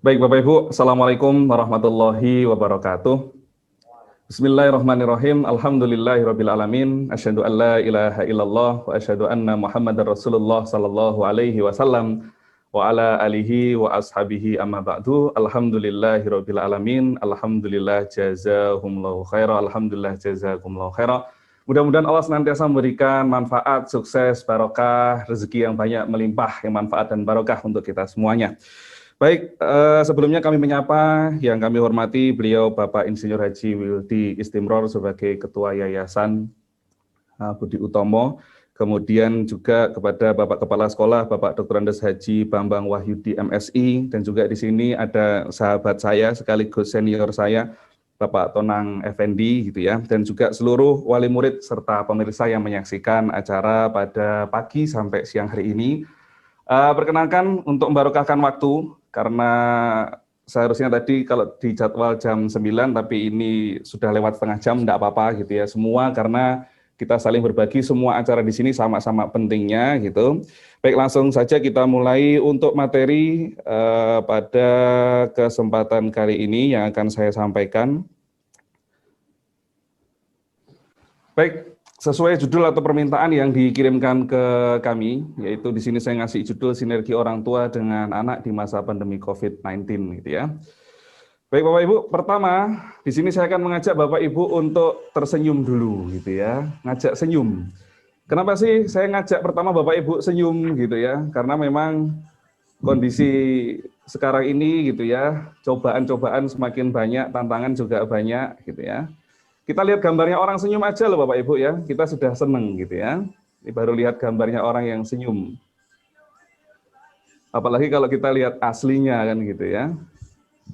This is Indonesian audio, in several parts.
Baik Bapak Ibu, Assalamualaikum warahmatullahi wabarakatuh. Bismillahirrahmanirrahim. Alhamdulillahirabbil alamin. Asyhadu an la ilaha illallah wa asyhadu anna Muhammadar Rasulullah sallallahu alaihi wasallam wa ala alihi wa ashabihi amma ba'du. Alhamdulillahirabbil alamin. Alhamdulillah jazakumullahu khaira. Alhamdulillah jazakumullahu khaira. Mudah-mudahan Allah senantiasa memberikan manfaat, sukses, barokah, rezeki yang banyak melimpah, yang manfaat dan barokah untuk kita semuanya. Baik, sebelumnya kami menyapa yang kami hormati beliau Bapak Insinyur Haji Wildi Istimror sebagai Ketua Yayasan Budi Utomo, kemudian juga kepada Bapak Kepala Sekolah Bapak Dr. Andes Haji Bambang Wahyudi MSI, dan juga di sini ada sahabat saya sekaligus senior saya Bapak Tonang Effendi gitu ya, dan juga seluruh wali murid serta pemirsa yang menyaksikan acara pada pagi sampai siang hari ini. Perkenalkan untuk membarokahkan waktu, karena seharusnya tadi kalau di jadwal jam 9, tapi ini sudah lewat setengah jam, enggak apa-apa gitu ya, semua karena kita saling berbagi, semua acara di sini sama-sama pentingnya gitu. Baik, langsung saja kita mulai untuk materi pada kesempatan kali ini yang akan saya sampaikan. Baik, sesuai judul atau permintaan yang dikirimkan ke kami, yaitu di sini saya ngasih judul Sinergi Orang Tua dengan Anak di Masa Pandemi COVID-19 gitu ya. Baik Bapak Ibu, pertama di sini saya akan mengajak Bapak Ibu untuk tersenyum dulu gitu ya, ngajak senyum. Kenapa sih saya ngajak pertama Bapak Ibu senyum gitu ya? Karena memang kondisi sekarang ini gitu ya, cobaan-cobaan semakin banyak, tantangan juga banyak gitu ya. Kita lihat gambarnya orang senyum aja loh Bapak Ibu ya, kita sudah seneng gitu ya. Ini baru lihat gambarnya orang yang senyum. Apalagi kalau kita lihat aslinya kan gitu ya.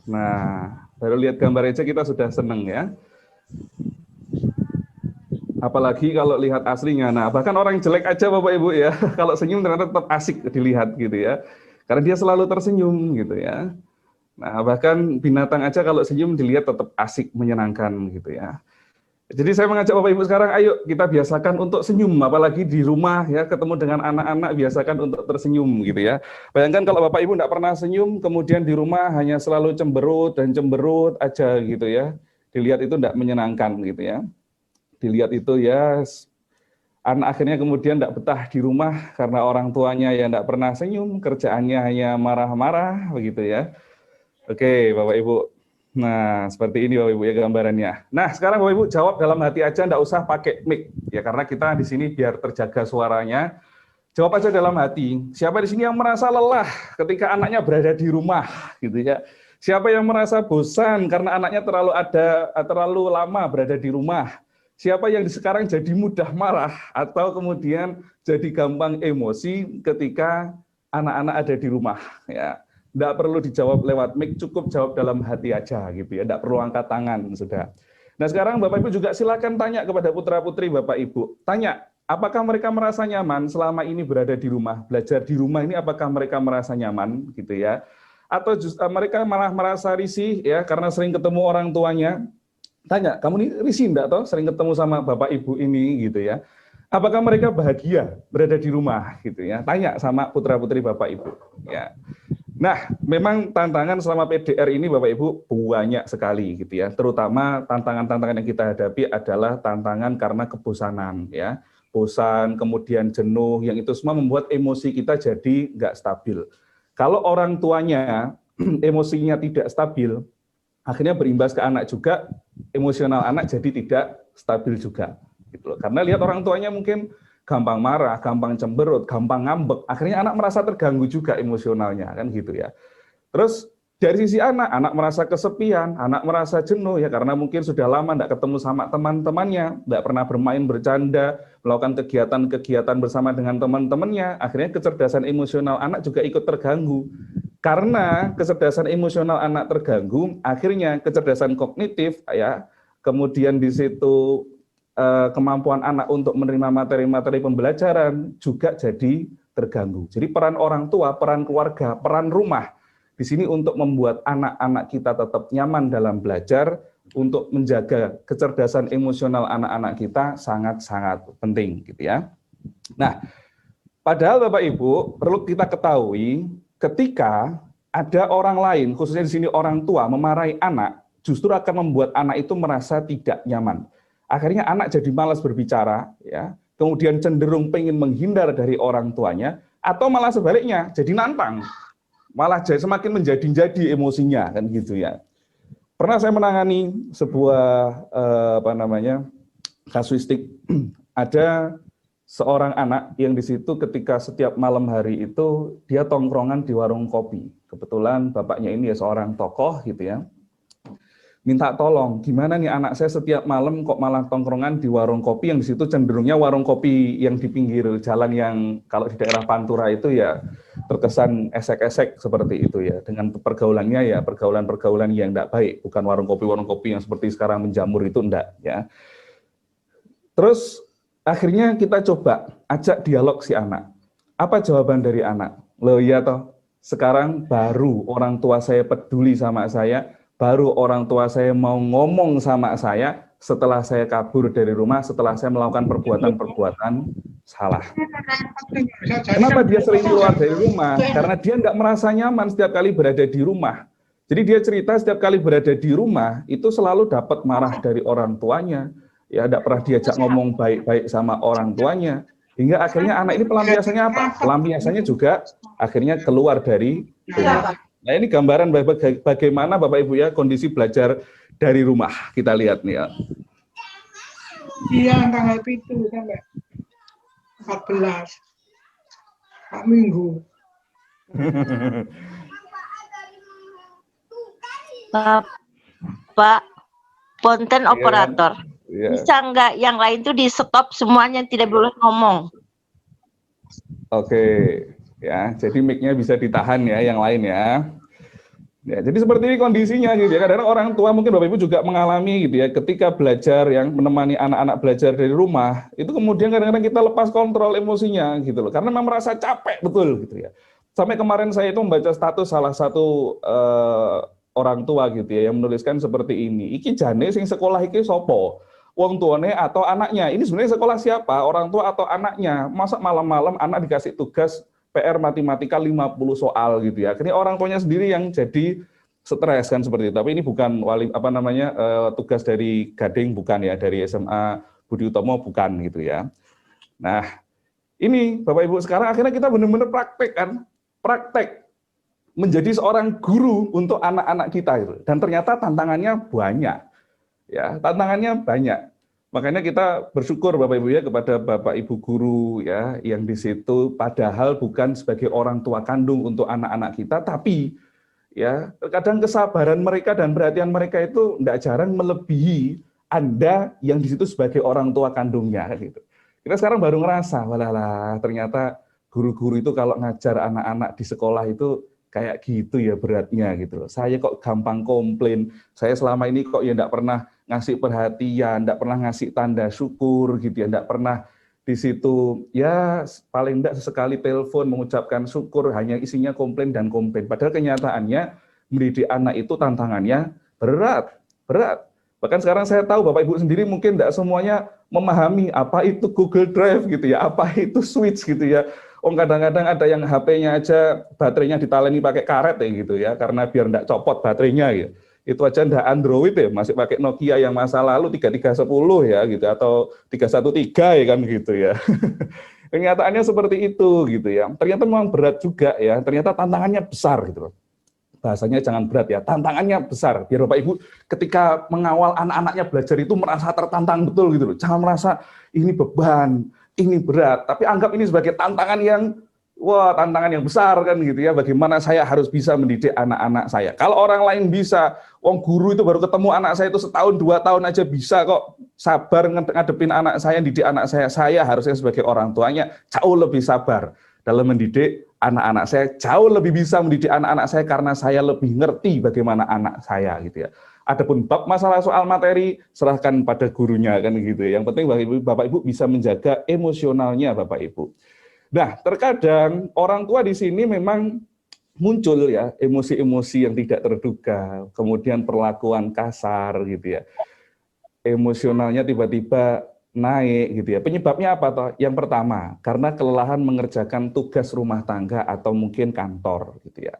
Nah, baru lihat gambar aja kita sudah seneng ya. Apalagi kalau lihat aslinya. Nah, bahkan orang jelek aja Bapak Ibu ya, kalau senyum ternyata tetap asik dilihat gitu ya. Karena dia selalu tersenyum gitu ya. Nah, bahkan binatang aja kalau senyum dilihat tetap asik, menyenangkan gitu ya. Jadi saya mengajak Bapak Ibu sekarang, ayo kita biasakan untuk senyum, apalagi di rumah ya, ketemu dengan anak-anak, biasakan untuk tersenyum gitu ya. Bayangkan kalau Bapak Ibu tidak pernah senyum, kemudian di rumah hanya selalu cemberut dan cemberut aja gitu ya. Dilihat itu tidak menyenangkan gitu ya. Dilihat itu ya, anak akhirnya kemudian tidak betah di rumah karena orang tuanya yang tidak pernah senyum, kerjaannya hanya marah-marah begitu ya. Oke Bapak Ibu. Nah, seperti ini Bapak Ibu ya gambarannya. Nah, sekarang Bapak Ibu jawab dalam hati aja, enggak usah pakai mic ya, karena kita di sini biar terjaga suaranya. Jawab aja dalam hati. Siapa di sini yang merasa lelah ketika anaknya berada di rumah gitu ya? Siapa yang merasa bosan karena anaknya terlalu lama berada di rumah? Siapa yang sekarang jadi mudah marah atau kemudian jadi gampang emosi ketika anak-anak ada di rumah ya? Tidak perlu dijawab lewat mic, cukup jawab dalam hati aja gitu ya, tidak perlu angkat tangan sudah. Nah sekarang Bapak Ibu juga silakan tanya kepada putra-putri Bapak Ibu, tanya apakah mereka merasa nyaman selama ini berada di rumah, belajar di rumah ini, apakah mereka merasa nyaman gitu ya, atau justru mereka malah merasa risih ya karena sering ketemu orang tuanya. Tanya, kamu ini risih enggak toh sering ketemu sama Bapak Ibu ini gitu ya. Apakah mereka bahagia berada di rumah gitu ya? Tanya sama putra-putri Bapak Ibu ya. Nah, memang tantangan selama PDR ini Bapak Ibu banyak sekali gitu ya. Terutama tantangan-tantangan yang kita hadapi adalah tantangan karena kebosanan ya. Bosan, kemudian jenuh, yang itu semua membuat emosi kita jadi nggak stabil. Kalau orang tuanya emosinya tidak stabil, akhirnya berimbas ke anak juga, emosional anak jadi tidak stabil juga. Gitu loh. Karena lihat orang tuanya mungkin gampang marah, gampang cemberut, gampang ngambek, akhirnya anak merasa terganggu juga emosionalnya, kan gitu ya. Terus dari sisi anak merasa kesepian, anak merasa jenuh ya karena mungkin sudah lama tidak ketemu sama teman-temannya, tidak pernah bermain, bercanda, melakukan kegiatan-kegiatan bersama dengan teman-temannya, akhirnya kecerdasan emosional anak juga ikut terganggu. Karena kecerdasan emosional anak terganggu, akhirnya kecerdasan kognitif ya, kemudian di situ kemampuan anak untuk menerima materi-materi pembelajaran juga jadi terganggu. Jadi peran orang tua, peran keluarga, peran rumah di sini untuk membuat anak-anak kita tetap nyaman dalam belajar, untuk menjaga kecerdasan emosional anak-anak kita sangat-sangat penting gitu ya. Nah, padahal Bapak Ibu perlu kita ketahui ketika ada orang lain, khususnya di sini orang tua, memarahi anak, justru akan membuat anak itu merasa tidak nyaman. Akhirnya anak jadi malas berbicara, ya, kemudian cenderung pengen menghindar dari orang tuanya, atau malah sebaliknya, jadi nantang, malah semakin menjadi-jadi emosinya, kan gitu ya. Pernah saya menangani sebuah kasuistik, ada seorang anak yang di situ ketika setiap malam hari itu dia tongkrongan di warung kopi. Kebetulan bapaknya ini ya seorang tokoh gitu ya. Minta tolong, gimana nih anak saya setiap malam kok malah tongkrongan di warung kopi yang di situ cenderungnya warung kopi yang di pinggir jalan yang kalau di daerah Pantura itu ya terkesan esek-esek seperti itu ya. Dengan pergaulannya ya pergaulan-pergaulan yang tidak baik, bukan warung kopi yang seperti sekarang menjamur itu enggak ya. Terus akhirnya kita coba ajak dialog si anak. Apa jawaban dari anak? Loh iya toh, sekarang baru orang tua saya peduli sama saya, baru orang tua saya mau ngomong sama saya setelah saya kabur dari rumah, setelah saya melakukan perbuatan-perbuatan salah. Kenapa dia sering keluar dari rumah? Karena dia nggak merasa nyaman setiap kali berada di rumah. Jadi dia cerita setiap kali berada di rumah, itu selalu dapat marah dari orang tuanya, ya tidak pernah diajak ngomong baik-baik sama orang tuanya, hingga akhirnya anak ini pelampiasannya apa? Pelampiasannya juga akhirnya keluar dari rumah. Nah ini gambaran bagaimana Bapak Ibu ya kondisi belajar dari rumah, kita lihat nih ya. Iya, tanggal 7 sampai 14 Pak Minggu. Pak konten operator. Yeah. Bisa nggak yang lain tuh di stop semuanya, tidak boleh ngomong. Oke, ya. Jadi mic-nya bisa ditahan ya, yang lain ya. Ya, jadi seperti ini kondisinya gitu ya. Kadang-kadang orang tua mungkin Bapak Ibu juga mengalami gitu ya, ketika belajar yang menemani anak-anak belajar dari rumah, itu kemudian kadang-kadang kita lepas kontrol emosinya gitu loh. Karena memang merasa capek betul gitu ya. Sampai kemarin saya itu membaca status salah satu orang tua gitu ya yang menuliskan seperti ini. Iki jane sing sekolah iki sopo? Wong tuane atau anaknya. Ini sebenarnya sekolah siapa? Orang tua atau anaknya? Masa malam-malam anak dikasih tugas PR matematika 50 soal gitu ya. Akhirnya orang tuanya sendiri yang jadi stres kan seperti itu. Tapi ini bukan tugas dari Gading, bukan ya, dari SMA Budi Utomo bukan gitu ya. Nah, ini Bapak Ibu sekarang akhirnya kita benar-benar praktek menjadi seorang guru untuk anak-anak kita itu. Dan ternyata tantangannya banyak. Ya, tantangannya banyak. Makanya kita bersyukur Bapak Ibu ya kepada Bapak Ibu guru ya yang di situ padahal bukan sebagai orang tua kandung untuk anak-anak kita, tapi ya kadang kesabaran mereka dan perhatian mereka itu tidak jarang melebihi Anda yang di situ sebagai orang tua kandungnya gitu. Kita sekarang baru ngerasa, walah ternyata guru-guru itu kalau ngajar anak-anak di sekolah itu kayak gitu ya beratnya gitu loh. Saya kok gampang komplain, saya selama ini kok ya enggak pernah ngasih perhatian, enggak pernah ngasih tanda syukur gitu ya, enggak pernah di situ ya paling enggak sesekali telepon mengucapkan syukur, hanya isinya komplain dan komplain. Padahal kenyataannya mendidik anak itu tantangannya berat. Bahkan sekarang saya tahu Bapak Ibu sendiri mungkin enggak semuanya memahami apa itu Google Drive gitu ya, apa itu Switch gitu ya. Kadang-kadang ada yang HP-nya aja baterainya ditaleni pakai karet ya gitu ya, karena biar enggak copot baterainya ya. Itu aja enggak Android ya, masih pakai Nokia yang masa lalu 3310 ya gitu, atau 313 ya kan gitu ya. Kenyataannya seperti itu gitu ya. Ternyata memang berat juga ya, ternyata tantangannya besar gitu loh. Bahasanya jangan berat ya, tantangannya besar. Biar Bapak Ibu ketika mengawal anak-anaknya belajar itu merasa tertantang betul gitu loh. Jangan merasa ini beban, ini berat, tapi anggap ini sebagai tantangan yang tantangan yang besar kan gitu ya. Bagaimana saya harus bisa mendidik anak-anak saya. Kalau orang lain bisa, guru itu baru ketemu anak saya itu setahun 2 tahun aja bisa kok sabar ngadepin anak saya, didik anak saya. Saya harusnya sebagai orang tuanya jauh lebih sabar dalam mendidik anak-anak saya, jauh lebih bisa mendidik anak-anak saya karena saya lebih ngerti bagaimana anak saya gitu ya. Adapun bab masalah soal materi serahkan pada gurunya kan gitu. Yang penting Bapak Ibu bisa menjaga emosionalnya Bapak Ibu. Nah, terkadang orang tua di sini memang muncul ya emosi-emosi yang tidak terduga, kemudian perlakuan kasar gitu ya. Emosionalnya tiba-tiba naik gitu ya. Penyebabnya apa toh? Yang pertama, karena kelelahan mengerjakan tugas rumah tangga atau mungkin kantor gitu ya.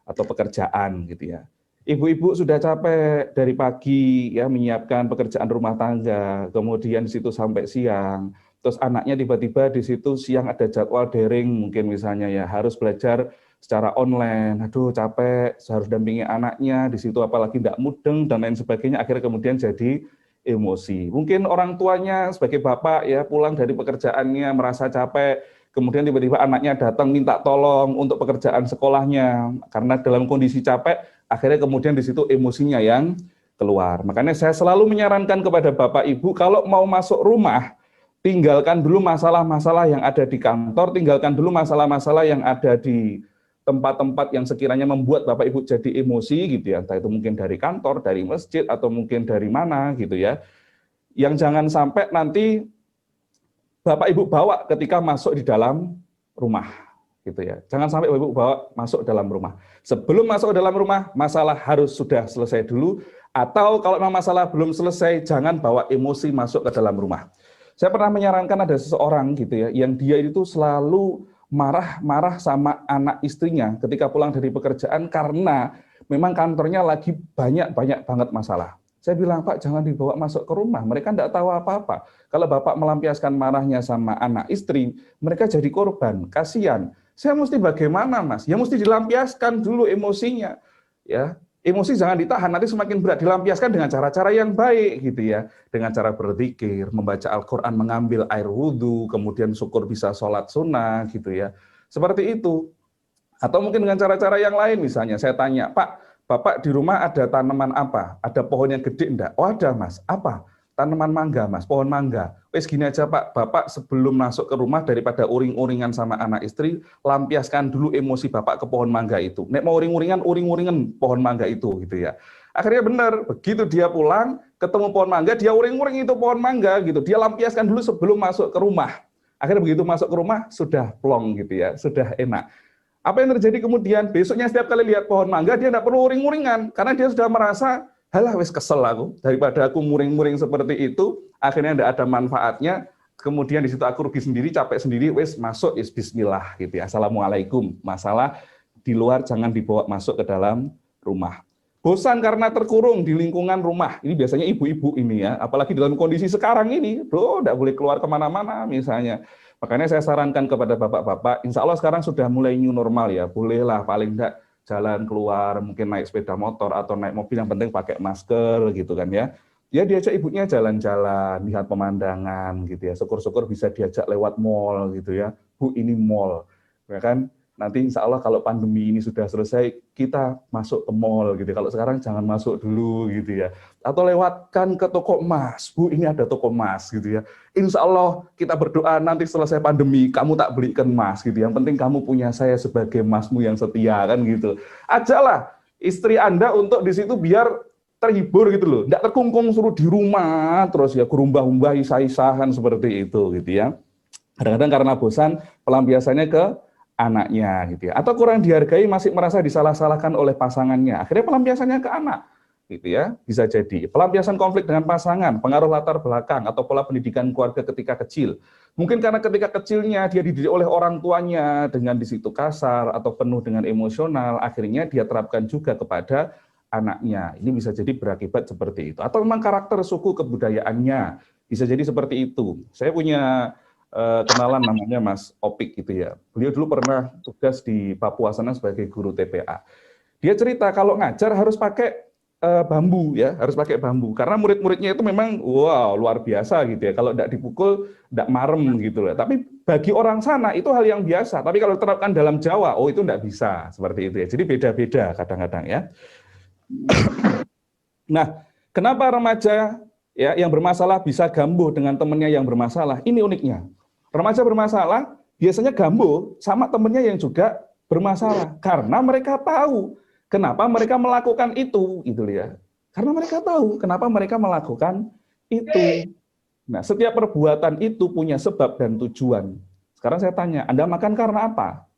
atau pekerjaan gitu ya. Ibu-ibu sudah capek dari pagi ya menyiapkan pekerjaan rumah tangga, kemudian di situ sampai siang. Terus anaknya tiba-tiba di situ siang ada jadwal daring mungkin misalnya ya harus belajar secara online. Aduh capek, harus dampingi anaknya di situ apalagi tidak mudeng dan lain sebagainya. Akhirnya kemudian jadi emosi. Mungkin orang tuanya sebagai bapak ya pulang dari pekerjaannya merasa capek, kemudian tiba-tiba anaknya datang minta tolong untuk pekerjaan sekolahnya karena dalam kondisi capek. Akhirnya kemudian di situ emosinya yang keluar. Makanya saya selalu menyarankan kepada Bapak Ibu kalau mau masuk rumah, tinggalkan dulu masalah-masalah yang ada di kantor, tinggalkan dulu masalah-masalah yang ada di tempat-tempat yang sekiranya membuat Bapak Ibu jadi emosi gitu ya. Entah itu mungkin dari kantor, dari masjid, atau mungkin dari mana gitu ya. Yang jangan sampai nanti Bapak Ibu bawa ketika masuk di dalam rumah. Gitu ya. Jangan sampai Ibu bawa masuk dalam rumah. Sebelum masuk ke dalam rumah, masalah harus sudah selesai dulu, atau kalau memang masalah belum selesai, jangan bawa emosi masuk ke dalam rumah. Saya pernah menyarankan ada seseorang gitu ya, yang dia itu selalu marah-marah sama anak istrinya ketika pulang dari pekerjaan karena memang kantornya lagi banyak banget masalah. Saya bilang, Pak, jangan dibawa masuk ke rumah, mereka tidak tahu apa-apa. Kalau Bapak melampiaskan marahnya sama anak istri, mereka jadi korban, kasihan. Saya mesti bagaimana, Mas? Ya mesti dilampiaskan dulu emosinya. Ya, emosi jangan ditahan, nanti semakin berat. Dilampiaskan dengan cara-cara yang baik gitu ya. Dengan cara berzikir, membaca Al-Qur'an, mengambil air wudhu, kemudian syukur bisa sholat sunnah gitu ya. Seperti itu. Atau mungkin dengan cara-cara yang lain misalnya saya tanya, Pak, Bapak di rumah ada tanaman apa? Ada pohon yang gede enggak? Oh ada, Mas. Apa? Tanaman mangga, Mas, pohon mangga. Wes gini aja, Pak, Bapak sebelum masuk ke rumah daripada uring-uringan sama anak istri, lampiaskan dulu emosi Bapak ke pohon mangga itu. Nek mau uring-uringan pohon mangga itu gitu ya. Akhirnya benar, begitu dia pulang, ketemu pohon mangga, dia uring-uring itu pohon mangga gitu. Dia lampiaskan dulu sebelum masuk ke rumah. Akhirnya begitu masuk ke rumah sudah plong gitu ya, sudah enak. Apa yang terjadi kemudian? Besoknya setiap kali lihat pohon mangga, dia tidak perlu uring-uringan. Karena dia sudah merasa, halah wes kesel aku. Daripada aku muring-muring seperti itu, akhirnya tidak ada manfaatnya. Kemudian di situ aku rugi sendiri, capek sendiri, wes masuk, is bismillah. Gitu ya. Assalamualaikum. Masalah di luar jangan dibawa masuk ke dalam rumah. Bosan karena terkurung di lingkungan rumah. Ini biasanya ibu-ibu ini ya. Apalagi dalam kondisi sekarang ini, tidak boleh keluar kemana-mana misalnya. Makanya saya sarankan kepada bapak-bapak, insya Allah sekarang sudah mulai new normal ya, bolehlah paling enggak jalan keluar, mungkin naik sepeda motor atau naik mobil, yang penting pakai masker gitu kan ya. Ya diajak ibunya jalan-jalan, lihat pemandangan gitu ya, syukur-syukur bisa diajak lewat mall gitu ya, Bu ini mall, ya kan. Nanti insya Allah kalau pandemi ini sudah selesai, kita masuk ke mall gitu. Kalau sekarang jangan masuk dulu gitu ya. Atau lewatkan ke toko emas, Bu ini ada toko emas gitu ya. Insya Allah kita berdoa nanti selesai pandemi, kamu tak belikan emas gitu. Yang penting kamu punya saya sebagai emasmu yang setia kan gitu. Ajalah istri Anda untuk di situ biar terhibur gitu loh. Tidak terkungkung suruh di rumah terus ya gerumbah-umbah isah-isahan seperti itu gitu ya. Kadang-kadang karena bosan pelampiasannya ke anaknya gitu ya, atau kurang dihargai, masih merasa disalah-salahkan oleh pasangannya, akhirnya pelampiasannya ke anak gitu ya. Bisa jadi pelampiasan konflik dengan pasangan, pengaruh latar belakang atau pola pendidikan keluarga ketika kecil. Mungkin karena ketika kecilnya dia dididik oleh orang tuanya dengan di situ kasar atau penuh dengan emosional, akhirnya dia terapkan juga kepada anaknya. Ini bisa jadi berakibat seperti itu. Atau memang karakter suku kebudayaannya bisa jadi seperti itu. Saya punya kenalan namanya Mas Opik gitu ya. Beliau dulu pernah tugas di Papua sana sebagai guru TPA. Dia cerita kalau ngajar harus pakai bambu ya, harus pakai bambu karena murid-muridnya itu memang wow luar biasa gitu ya. Kalau tidak dipukul tidak marem gitu loh. Tapi bagi orang sana itu hal yang biasa. Tapi kalau diterapkan dalam Jawa, oh itu tidak bisa seperti itu ya. Jadi beda-beda kadang-kadang ya. Nah, kenapa remaja ya yang bermasalah bisa gambuh dengan temannya yang bermasalah? Ini uniknya. Remaja bermasalah biasanya gambuh sama temannya yang juga bermasalah karena mereka tahu kenapa mereka melakukan itu gitu ya. Karena mereka tahu kenapa mereka melakukan itu. Nah, setiap perbuatan itu punya sebab dan tujuan. Sekarang saya tanya, Anda makan karena apa?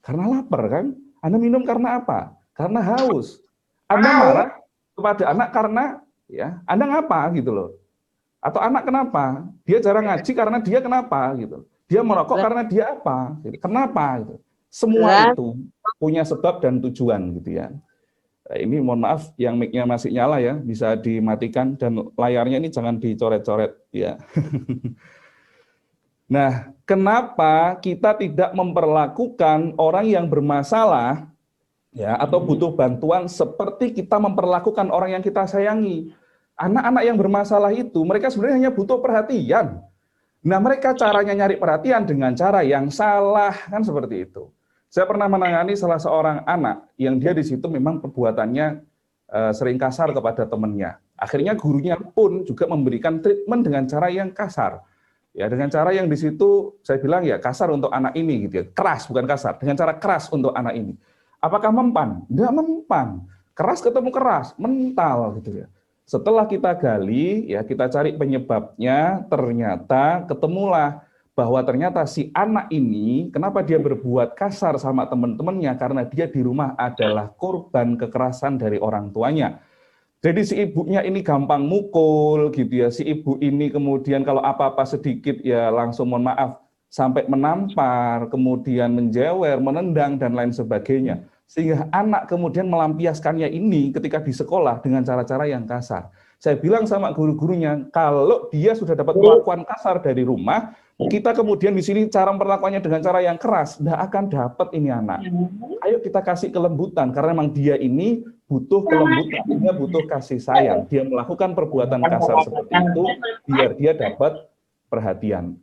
Karena lapar kan? Anda minum karena apa? Karena haus. Anda marah kepada anak karena ya, Anda ngapa gitu loh. Atau anak kenapa? Dia jarang ngaji karena dia kenapa gitu. Dia merokok karena dia apa? Gitu. Kenapa gitu. Semua itu punya sebab dan tujuan gitu ya. Nah, ini mohon maaf yang mic-nya masih nyala ya, bisa dimatikan dan layarnya ini jangan dicoret-coret ya. Nah, kenapa kita tidak memperlakukan orang yang bermasalah ya atau butuh bantuan seperti kita memperlakukan orang yang kita sayangi? Anak-anak yang bermasalah itu mereka sebenarnya hanya butuh perhatian. Nah, mereka caranya nyari perhatian dengan cara yang salah, kan seperti itu. Saya pernah menangani salah seorang anak yang dia di situ memang perbuatannya sering kasar kepada temannya. Akhirnya gurunya pun juga memberikan treatment dengan cara yang kasar. Ya, dengan cara yang di situ saya bilang ya kasar untuk anak ini gitu ya. Keras bukan kasar, dengan cara keras untuk anak ini. Apakah mempan? Tidak mempan. Keras ketemu keras, mental gitu ya. Setelah kita gali, ya kita cari penyebabnya, ternyata ketemulah bahwa ternyata si anak ini, kenapa dia berbuat kasar sama teman-temannya, karena dia di rumah adalah korban kekerasan dari orang tuanya. Jadi si ibunya ini gampang mukul gitu ya, si ibu ini kemudian kalau apa-apa sedikit ya langsung mohon maaf, sampai menampar, kemudian menjewer, menendang, dan lain sebagainya. Sehingga anak kemudian melampiaskannya ini ketika di sekolah dengan cara-cara yang kasar. Saya bilang sama guru-gurunya, kalau dia sudah dapat perlakuan kasar dari rumah, kita kemudian di sini cara memperlakukannya dengan cara yang keras, tidak akan dapat ini anak. Ayo kita kasih kelembutan, karena memang dia ini butuh kelembutan, dia butuh kasih sayang. Dia melakukan perbuatan kasar seperti itu, biar dia dapat perhatian.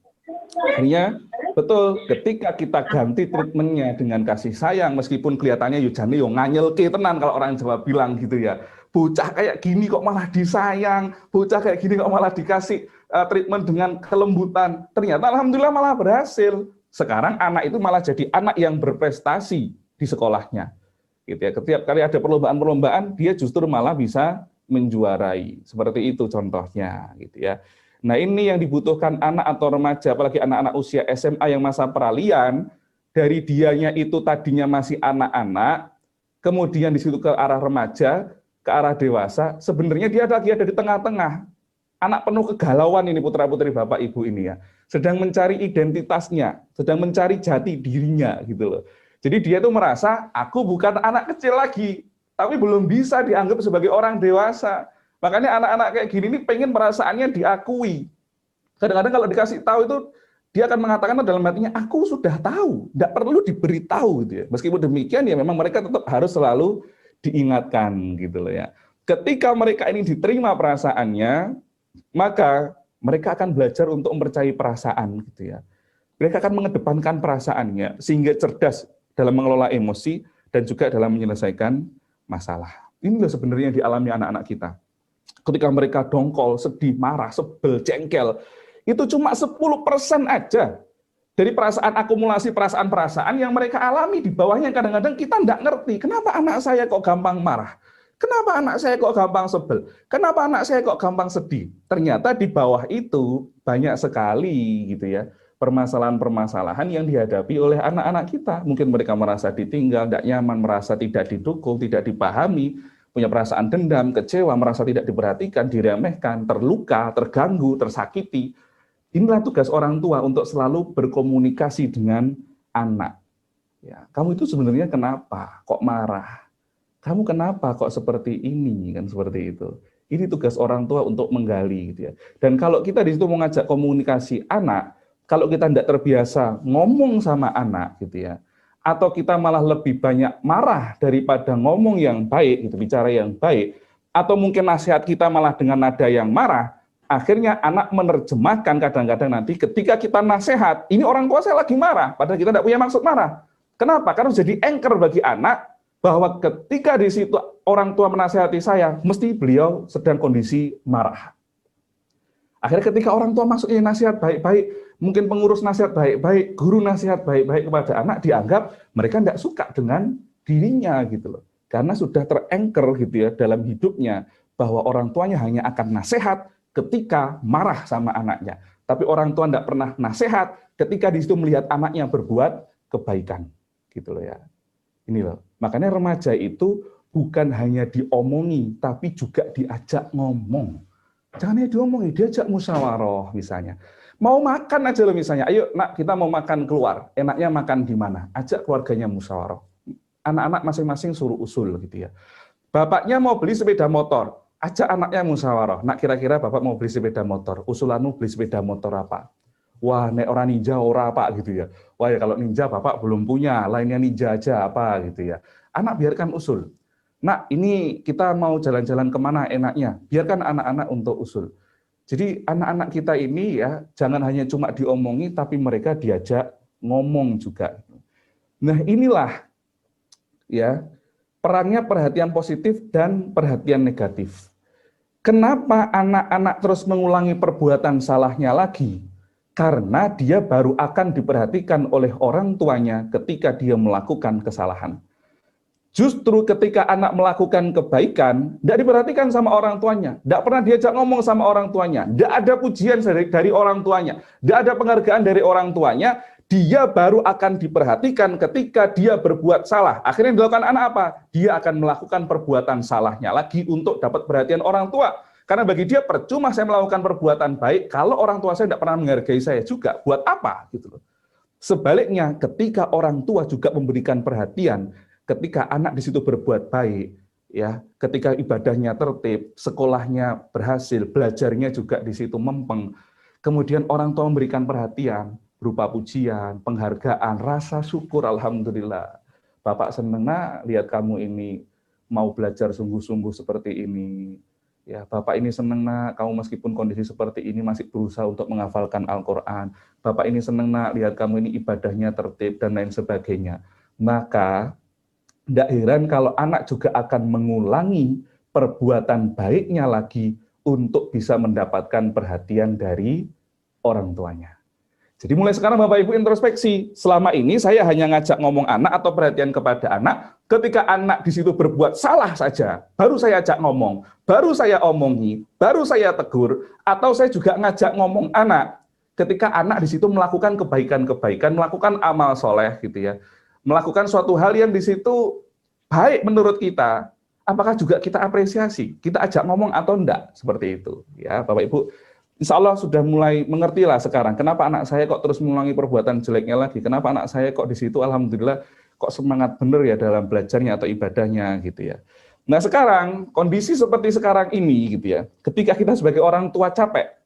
Akhirnya betul ketika kita ganti treatmentnya dengan kasih sayang, meskipun kelihatannya yujane yo nganyelke tenan kalau orang Jawa bilang gitu ya. Bocah kayak gini kok malah disayang, bocah kayak gini kok malah dikasih treatment dengan kelembutan. Ternyata alhamdulillah malah berhasil. Sekarang anak itu malah jadi anak yang berprestasi di sekolahnya. Gitu ya. Setiap kali ada perlombaan-perlombaan, dia justru malah bisa menjuarai. Seperti itu contohnya gitu ya. Nah, ini yang dibutuhkan anak atau remaja, apalagi anak-anak usia SMA yang masa peralihan, dari dianya itu tadinya masih anak-anak, kemudian di situ ke arah remaja, ke arah dewasa, sebenarnya dia lagi ada di tengah-tengah. Anak penuh kegalauan ini putra-putri Bapak Ibu ini ya. Sedang mencari identitasnya, sedang mencari jati dirinya gitu loh. Jadi dia tuh merasa, aku bukan anak kecil lagi, tapi belum bisa dianggap sebagai orang dewasa. Makanya anak-anak kayak gini ini pengen perasaannya diakui. Kadang-kadang kalau dikasih tahu itu, dia akan mengatakan dalam hatinya, aku sudah tahu, tidak perlu diberitahu gitu ya. Meskipun demikian ya memang mereka tetap harus selalu diingatkan gitu loh ya. Ketika mereka ini diterima perasaannya, maka mereka akan belajar untuk mempercayai perasaan gitu ya. Mereka akan mengedepankan perasaannya sehingga cerdas dalam mengelola emosi dan juga dalam menyelesaikan masalah. Inilah sebenarnya yang dialami anak-anak kita. Ketika mereka dongkol, sedih, marah, sebel, jengkel, itu cuma 10% aja dari perasaan akumulasi perasaan-perasaan yang mereka alami. Di bawahnya kadang-kadang kita tidak ngerti, kenapa anak saya kok gampang marah? Kenapa anak saya kok gampang sebel? Kenapa anak saya kok gampang sedih? Ternyata di bawah itu banyak sekali gitu ya permasalahan-permasalahan yang dihadapi oleh anak-anak kita. Mungkin mereka merasa ditinggal, tidak nyaman, merasa tidak didukung, tidak dipahami, punya perasaan dendam, kecewa, merasa tidak diperhatikan, diremehkan, terluka, terganggu, tersakiti. Inilah tugas orang tua untuk selalu berkomunikasi dengan anak. Ya, kamu itu sebenarnya kenapa? Kok marah? Kamu kenapa kok seperti ini? Kan seperti itu. Ini tugas orang tua untuk menggali gitu ya. Dan kalau kita di situ mengajak komunikasi anak, kalau kita tidak terbiasa ngomong sama anak gitu ya, atau kita malah lebih banyak marah daripada ngomong yang baik, gitu, bicara yang baik, atau mungkin nasihat kita malah dengan nada yang marah, akhirnya anak menerjemahkan kadang-kadang nanti ketika kita nasihat, ini orang tua saya lagi marah, padahal kita tidak punya maksud marah. Kenapa? Karena jadi anchor bagi anak, bahwa ketika di situ orang tua menasihati saya, mesti beliau sedang kondisi marah. Akhirnya ketika orang tua maksudnya nasihat baik-baik, mungkin pengurus nasihat baik-baik, guru nasihat baik-baik kepada anak, dianggap mereka tidak suka dengan dirinya gitu loh. Karena sudah ter-anchor gitu ya dalam hidupnya, bahwa orang tuanya hanya akan nasihat ketika marah sama anaknya. Tapi orang tua tidak pernah nasihat ketika di situ melihat anaknya berbuat kebaikan. Gitu loh ya. Ini loh. Makanya remaja itu bukan hanya diomongi, tapi juga diajak ngomong. Jangan hanya diomongin, diajak musyawarah misalnya. Mau makan aja loh misalnya, ayo nak kita mau makan keluar, enaknya makan di mana? Ajak keluarganya musyawarah. anak-anak masing-masing suruh usul gitu ya. Bapaknya mau beli sepeda motor, ajak anaknya musyawarah. Nak, kira-kira bapak mau beli sepeda motor, usulanmu beli sepeda motor apa? Wah, nek orang ninja ora apa gitu ya. Wah ya kalau ninja bapak belum punya, lainnya ninja aja apa gitu ya. Anak biarkan usul. Nak, ini kita mau jalan-jalan kemana enaknya? Biarkan anak-anak untuk usul. Jadi anak-anak kita ini ya jangan hanya cuma diomongi, tapi mereka diajak ngomong juga. Nah inilah ya perannya perhatian positif dan perhatian negatif. Kenapa anak-anak terus mengulangi perbuatan salahnya lagi? Karena dia baru akan diperhatikan oleh orang tuanya ketika dia melakukan kesalahan. Justru ketika anak melakukan kebaikan, tidak diperhatikan sama orang tuanya, tidak pernah diajak ngomong sama orang tuanya, tidak ada pujian dari orang tuanya, tidak ada penghargaan dari orang tuanya, dia baru akan diperhatikan ketika dia berbuat salah. Akhirnya yang dilakukan anak apa? Dia akan melakukan perbuatan salahnya lagi untuk dapat perhatian orang tua. Karena bagi dia percuma saya melakukan perbuatan baik, kalau orang tua saya tidak pernah menghargai saya juga, buat apa? Gitu loh. Sebaliknya, ketika orang tua juga memberikan perhatian, ketika anak di situ berbuat baik, ya, ketika ibadahnya tertib, sekolahnya berhasil, belajarnya juga di situ mempeng, kemudian orang tua memberikan perhatian berupa pujian, penghargaan, rasa syukur, alhamdulillah. Bapak senang nak lihat kamu ini mau belajar sungguh-sungguh seperti ini. Ya, Bapak ini senang nak kamu meskipun kondisi seperti ini masih berusaha untuk menghafalkan Al-Qur'an. Bapak ini senang nak lihat kamu ini ibadahnya tertib dan lain sebagainya. Maka tidak heran kalau anak juga akan mengulangi perbuatan baiknya lagi untuk bisa mendapatkan perhatian dari orang tuanya. Jadi mulai sekarang Bapak Ibu introspeksi, selama ini saya hanya ngajak ngomong anak atau perhatian kepada anak, ketika anak di situ berbuat salah saja, baru saya ajak ngomong, baru saya omongi, baru saya tegur, atau saya juga ngajak ngomong anak, ketika anak di situ melakukan kebaikan-kebaikan, melakukan amal soleh gitu ya, melakukan suatu hal yang di situ baik menurut kita, apakah juga kita apresiasi, kita ajak ngomong atau enggak, seperti itu. Ya, Bapak Ibu, insya Allah sudah mulai mengerti lah sekarang, kenapa anak saya kok terus mengulangi perbuatan jeleknya lagi, kenapa anak saya kok di situ, alhamdulillah, kok semangat benar ya dalam belajarnya atau ibadahnya gitu ya. Nah sekarang, kondisi seperti sekarang ini gitu ya, ketika kita sebagai orang tua capek,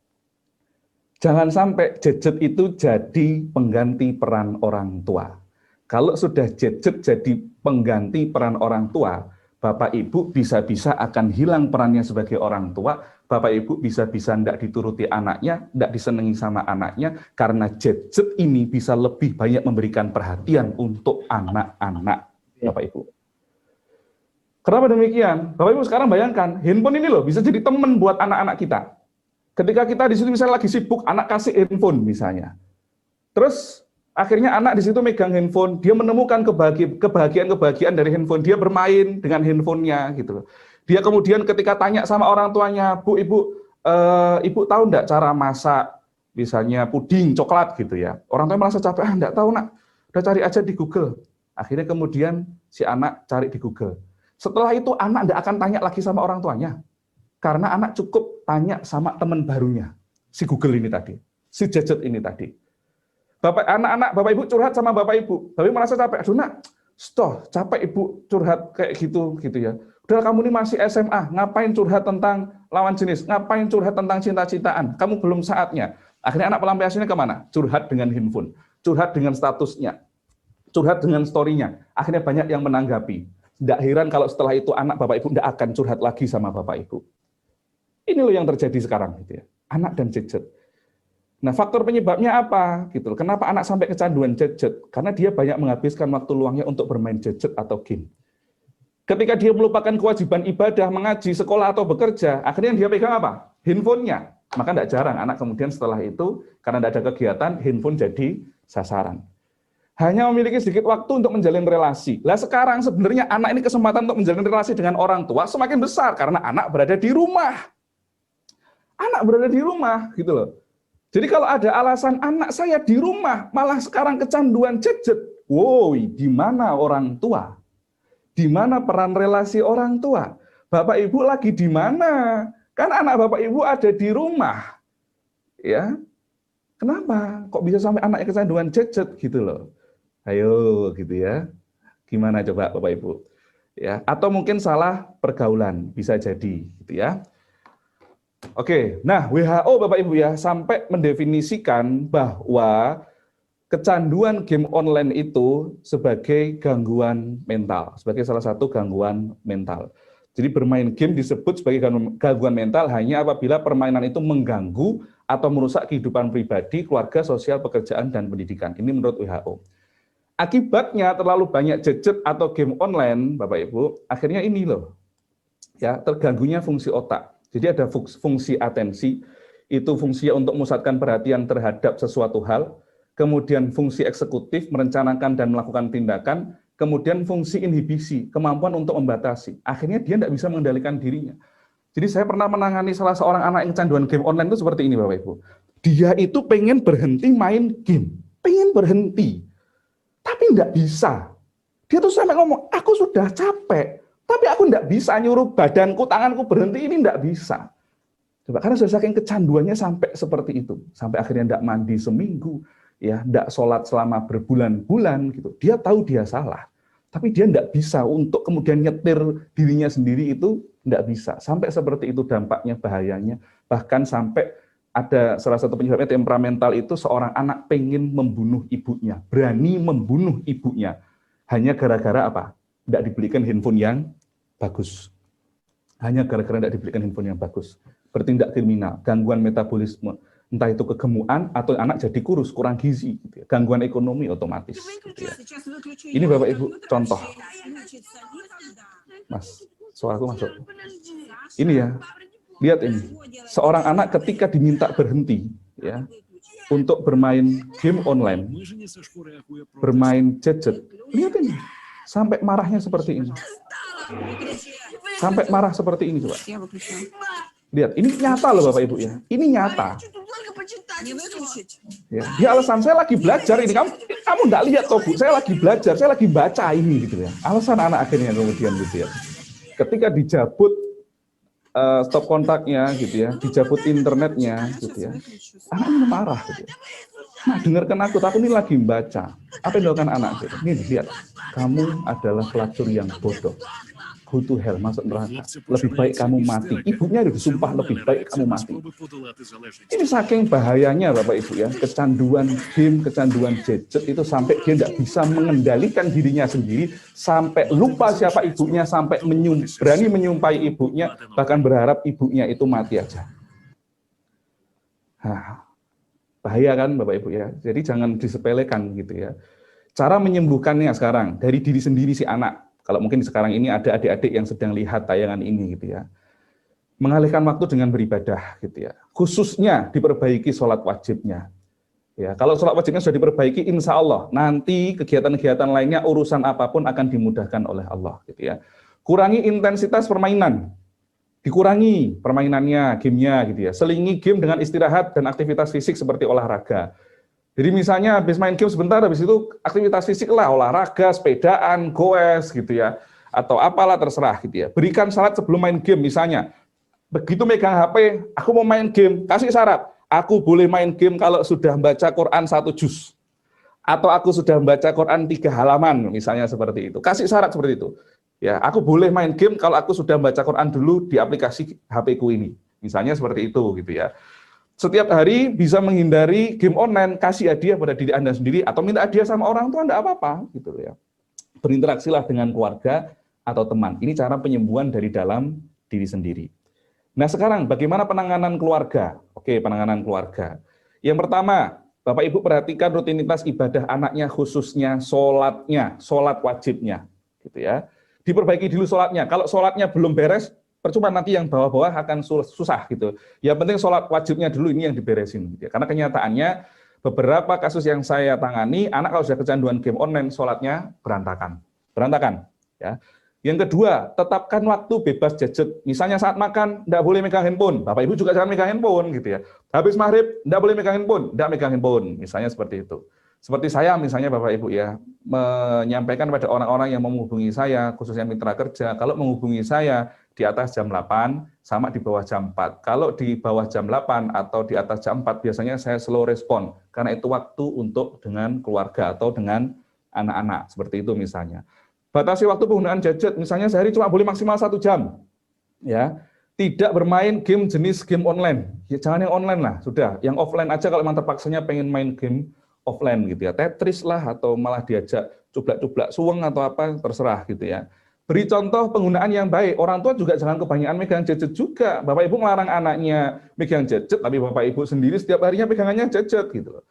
jangan sampai gadget itu jadi pengganti peran orang tua. Kalau sudah gadget jadi pengganti peran orang tua, Bapak Ibu bisa-bisa akan hilang perannya sebagai orang tua, Bapak Ibu bisa-bisa tidak dituruti anaknya, tidak disenangi sama anaknya, karena gadget ini bisa lebih banyak memberikan perhatian untuk anak-anak, Bapak Ibu. Kenapa demikian? Bapak Ibu sekarang bayangkan, handphone ini loh bisa jadi teman buat anak-anak kita. Ketika kita di situ misalnya lagi sibuk, anak kasih handphone misalnya. Terus akhirnya anak di situ megang handphone, dia menemukan kebahagiaan dari handphone, dia bermain dengan handphonenya gitu. Dia kemudian ketika tanya sama orang tuanya, Bu, Ibu tahu enggak cara masak misalnya puding coklat gitu ya. Orang tua merasa capek, enggak tahu nak, udah cari aja di Google. Akhirnya kemudian si anak cari di Google. Setelah itu anak enggak akan tanya lagi sama orang tuanya. Karena anak cukup tanya sama teman barunya, si Google ini tadi, si gadget ini tadi. Anak-anak, Bapak Ibu curhat sama Bapak Ibu. Bapak Ibu merasa capek. Aduh nak, stop, capek Ibu curhat kayak gitu ya. Udah kamu ini masih SMA, ngapain curhat tentang lawan jenis? Ngapain curhat tentang cinta-cintaan? Kamu belum saatnya. Akhirnya anak pelampiasannya kemana? Curhat dengan handphone, curhat dengan statusnya, curhat dengan story-nya. Akhirnya banyak yang menanggapi. Tidak heran kalau setelah itu anak Bapak Ibu tidak akan curhat lagi sama Bapak Ibu. Ini loh yang terjadi sekarang gitu ya. Anak dan gadget. Nah, faktor penyebabnya apa? Gitu. Kenapa anak sampai kecanduan gadget? Karena dia banyak menghabiskan waktu luangnya untuk bermain gadget atau game. Ketika dia melupakan kewajiban ibadah, mengaji, sekolah, atau bekerja, akhirnya dia pegang apa? Handphonenya. Maka tidak jarang anak kemudian setelah itu, karena tidak ada kegiatan, handphone jadi sasaran. Hanya memiliki sedikit waktu untuk menjalin relasi. Lah sekarang sebenarnya anak ini kesempatan untuk menjalin relasi dengan orang tua semakin besar, karena anak berada di rumah. Anak berada di rumah, gitu loh. Jadi kalau ada alasan anak saya di rumah, malah sekarang kecanduan gadget. Wow, di mana orang tua? Di mana peran relasi orang tua? Bapak Ibu lagi di mana? Kan anak Bapak Ibu ada di rumah. Ya. Kenapa? Kok bisa sampai anaknya kecanduan gadget gitu loh. Ayo gitu ya. Gimana coba Bapak Ibu? Ya, atau mungkin salah pergaulan, bisa jadi gitu ya. Oke, nah WHO Bapak Ibu ya sampai mendefinisikan bahwa kecanduan game online itu sebagai gangguan mental, sebagai salah satu gangguan mental. Jadi bermain game disebut sebagai gangguan mental hanya apabila permainan itu mengganggu atau merusak kehidupan pribadi, keluarga, sosial, pekerjaan, dan pendidikan. Ini menurut WHO. Akibatnya terlalu banyak gadget atau game online, Bapak Ibu, akhirnya ini loh, ya terganggunya fungsi otak. Jadi ada fungsi atensi, itu fungsinya untuk memusatkan perhatian terhadap sesuatu hal, kemudian fungsi eksekutif, merencanakan dan melakukan tindakan, kemudian fungsi inhibisi, kemampuan untuk membatasi. Akhirnya dia tidak bisa mengendalikan dirinya. Jadi saya pernah menangani salah seorang anak yang kecanduan game online itu seperti ini Bapak Ibu. Dia itu pengen berhenti main game, pengen berhenti. Tapi enggak bisa. Dia tuh sampai ngomong, aku sudah capek, tapi aku enggak bisa nyuruh badanku, tanganku berhenti, ini enggak bisa. Coba, karena sudah saking kecanduannya sampai seperti itu. Sampai akhirnya enggak mandi seminggu, ya enggak sholat selama berbulan-bulan, gitu. Dia tahu dia salah, tapi dia enggak bisa untuk kemudian nyetir dirinya sendiri itu, enggak bisa. Sampai seperti itu dampaknya, bahayanya, bahkan sampai ada salah satu penyebabnya temperamental itu seorang anak pengen membunuh ibunya, berani membunuh ibunya, hanya gara-gara apa? Tidak dibelikan handphone yang bagus. Hanya gara-gara tidak dibelikan handphone yang bagus. Bertindak kriminal, gangguan metabolisme, entah itu kegemukan atau anak jadi kurus, kurang gizi, gitu ya. Gangguan ekonomi otomatis. Gitu ya. Ini Bapak Ibu contoh. Mas, suaraku masuk. Ini ya. Lihat ini, seorang anak ketika diminta berhenti ya untuk bermain game online, bermain gadget, lihat ini, sampai marahnya seperti ini. Sampai marah seperti ini coba. Lihat, ini nyata loh Bapak Ibu ya. Ini nyata. Ya, dia alasan saya lagi belajar ini. Kamu enggak lihat toh Bu, saya lagi belajar, saya lagi baca ini gitu ya. Alasan anak akhirnya kemudian gitu ya. Ketika dijabut stop kontaknya gitu ya, dijabut internetnya gitu ya, anaknya marah gitu ya. Nah, dengarkan aku ini lagi membaca. Apa yang dilakukan anak gitu? Nih lihat, kamu adalah pelacur yang bodoh. Go to hell, masuk neraka. Lebih baik kamu mati. Ibunya udah disumpah lebih baik kamu mati. Ini saking bahayanya Bapak Ibu ya, kecanduan game, kecanduan gadget itu sampai dia tidak bisa mengendalikan dirinya sendiri, sampai lupa siapa ibunya, sampai berani menyumpai ibunya, bahkan berharap ibunya itu mati aja. Nah, bahaya kan Bapak Ibu ya. Jadi jangan disepelekan gitu ya. Cara menyembuhkannya sekarang dari diri sendiri si anak. Kalau mungkin sekarang ini ada adik-adik yang sedang lihat tayangan ini gitu ya. Mengalihkan waktu dengan beribadah gitu ya. Khususnya diperbaiki sholat wajibnya. Ya, kalau sholat wajibnya sudah diperbaiki, insya Allah nanti kegiatan-kegiatan lainnya urusan apapun akan dimudahkan oleh Allah gitu ya. Kurangi intensitas permainan. Dikurangi permainannya, gamenya gitu ya. Selingi game dengan istirahat dan aktivitas fisik seperti olahraga. Jadi misalnya habis main game sebentar, habis itu aktivitas fisik lah, olahraga, sepedaan, goes gitu ya, atau apalah terserah gitu ya. Berikan syarat sebelum main game misalnya. Begitu megang HP, aku mau main game, kasih syarat. Aku boleh main game kalau sudah membaca Quran 1 juz. Atau aku sudah membaca Quran 3 halaman, misalnya seperti itu. Kasih syarat seperti itu. Ya, aku boleh main game kalau aku sudah membaca Quran dulu di aplikasi HP-ku ini. Misalnya seperti itu gitu ya. Setiap hari bisa menghindari game online, kasih hadiah pada diri Anda sendiri, atau minta hadiah sama orang tua, enggak apa-apa, gitu ya. Berinteraksilah dengan keluarga atau teman. Ini cara penyembuhan dari dalam diri sendiri. Nah sekarang, bagaimana penanganan keluarga? Oke, penanganan keluarga. Yang pertama, Bapak Ibu perhatikan rutinitas ibadah anaknya, khususnya sholatnya, sholat wajibnya, gitu ya. Diperbaiki dulu sholatnya. Kalau sholatnya belum beres, percuma nanti yang bawah-bawah akan susah gitu. Yang penting sholat wajibnya dulu ini yang diberesin. Gitu ya. Karena kenyataannya beberapa kasus yang saya tangani, anak kalau sudah kecanduan game online, sholatnya berantakan. Berantakan. Ya. Yang kedua, tetapkan waktu bebas gadget. Misalnya saat makan, tidak boleh megang handphone. Bapak Ibu juga jangan megang handphone. Gitu ya. Habis maghrib, tidak boleh megang handphone. Tidak megang handphone. Misalnya seperti itu. Seperti saya misalnya Bapak Ibu ya, menyampaikan pada orang-orang yang menghubungi saya, khususnya mitra kerja, kalau menghubungi saya di atas jam 8 sama di bawah jam 4. Kalau di bawah jam 8 atau di atas jam 4 biasanya saya slow respon, karena itu waktu untuk dengan keluarga atau dengan anak-anak, seperti itu misalnya. Batasi waktu penggunaan gadget, misalnya sehari cuma boleh maksimal 1 jam. Ya, tidak bermain game jenis game online. Ya, jangan yang online lah, sudah. Yang offline aja kalau memang terpaksanya pengen main game offline gitu ya. Tetris lah atau malah diajak cublak-cublak suweng atau apa, terserah gitu ya. Beri contoh penggunaan yang baik. Orang tua juga jangan kebanyakan megang gadget juga. Bapak Ibu melarang anaknya megang gadget, tapi Bapak Ibu sendiri setiap harinya pegangannya gadget gitu loh.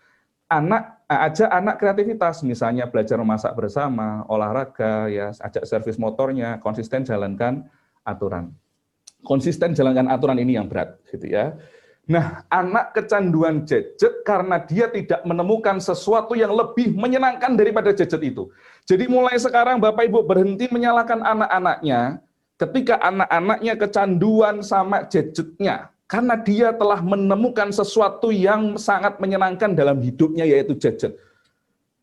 Ajak anak kreativitas, misalnya belajar memasak bersama, olahraga, ya, ajak servis motornya, konsisten jalankan aturan. Konsisten jalankan aturan ini yang berat, gitu ya. Nah, anak kecanduan gadget karena dia tidak menemukan sesuatu yang lebih menyenangkan daripada gadget itu. Jadi mulai sekarang Bapak Ibu berhenti menyalahkan anak-anaknya ketika anak-anaknya kecanduan sama gadgetnya. Karena dia telah menemukan sesuatu yang sangat menyenangkan dalam hidupnya, yaitu gadget.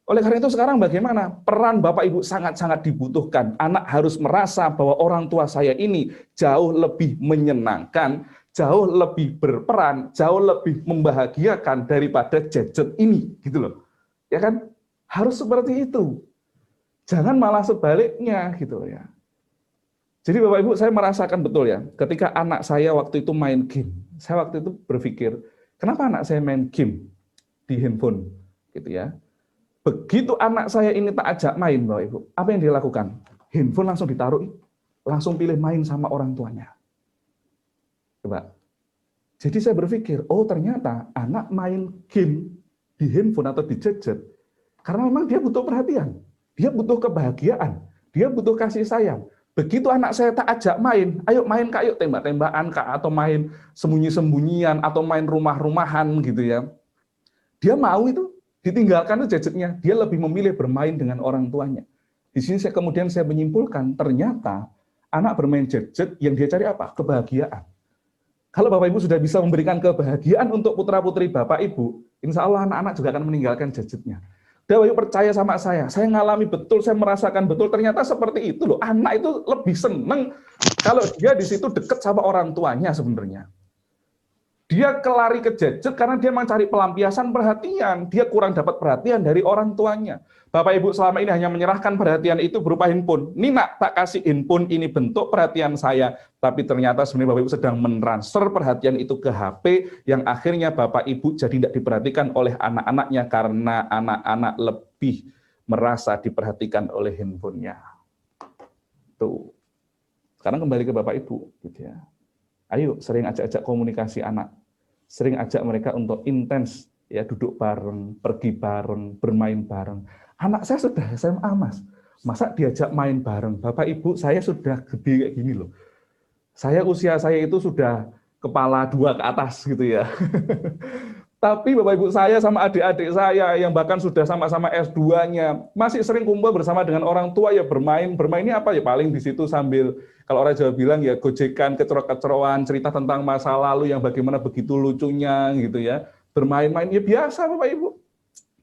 Oleh karena itu sekarang bagaimana? Peran Bapak Ibu sangat-sangat dibutuhkan. Anak harus merasa bahwa orang tua saya ini jauh lebih menyenangkan, jauh lebih berperan, jauh lebih membahagiakan daripada gadget ini, gitu loh. Ya kan? Harus seperti itu. Jangan malah sebaliknya, gitu ya. Jadi Bapak Ibu, saya merasakan betul ya, ketika anak saya waktu itu main game, saya waktu itu berpikir, kenapa anak saya main game di handphone, gitu ya. Begitu anak saya ini tak ajak main, Bapak Ibu, apa yang dia lakukan? Handphone langsung ditaruh, langsung pilih main sama orang tuanya. Coba. Jadi saya berpikir, oh ternyata anak main game di handphone atau di gadget, karena memang dia butuh perhatian, dia butuh kebahagiaan, dia butuh kasih sayang. Begitu anak saya tak ajak main, ayo main Kak, yuk tembak-tembakan Kak, atau main sembunyi-sembunyian, atau main rumah-rumahan gitu ya. Dia mau itu, ditinggalkan itu gadgetnya, dia lebih memilih bermain dengan orang tuanya. Di sini kemudian saya menyimpulkan, ternyata anak bermain gadget yang dia cari apa? Kebahagiaan. Kalau Bapak Ibu sudah bisa memberikan kebahagiaan untuk putra-putri Bapak Ibu, insya Allah anak-anak juga akan meninggalkan gadgetnya. Bapak Ibu percaya sama saya ngalami betul, saya merasakan betul, ternyata seperti itu loh. Anak itu lebih seneng kalau dia di situ dekat sama orang tuanya sebenarnya. Dia kelari ke gadget karena dia mencari pelampiasan perhatian. Dia kurang dapat perhatian dari orang tuanya. Bapak Ibu selama ini hanya menyerahkan perhatian itu berupa handphone. Ini nak tak kasih handphone, ini bentuk perhatian saya. Tapi ternyata sebenarnya Bapak Ibu sedang mentransfer perhatian itu ke HP yang akhirnya Bapak Ibu jadi tidak diperhatikan oleh anak-anaknya karena anak-anak lebih merasa diperhatikan oleh handphonenya. Tuh. Sekarang kembali ke Bapak Ibu, gitu ya. Ayo sering ajak-ajak komunikasi anak, sering ajak mereka untuk intens, ya duduk bareng, pergi bareng, bermain bareng. Anak saya sudah SMA Mas, masa diajak main bareng? Bapak Ibu saya sudah gede kayak gini loh. Usia saya itu sudah kepala 2 ke atas gitu ya. Tapi Bapak Ibu saya sama adik-adik saya yang bahkan sudah sama-sama S2-nya masih sering kumpul bersama dengan orang tua ya bermain. Bermainnya apa ya paling di situ sambil kalau orang Jawa bilang ya gojekan, kecero-keceroan, cerita tentang masa lalu yang bagaimana begitu lucunya gitu ya. Bermain-main ya biasa Bapak Ibu.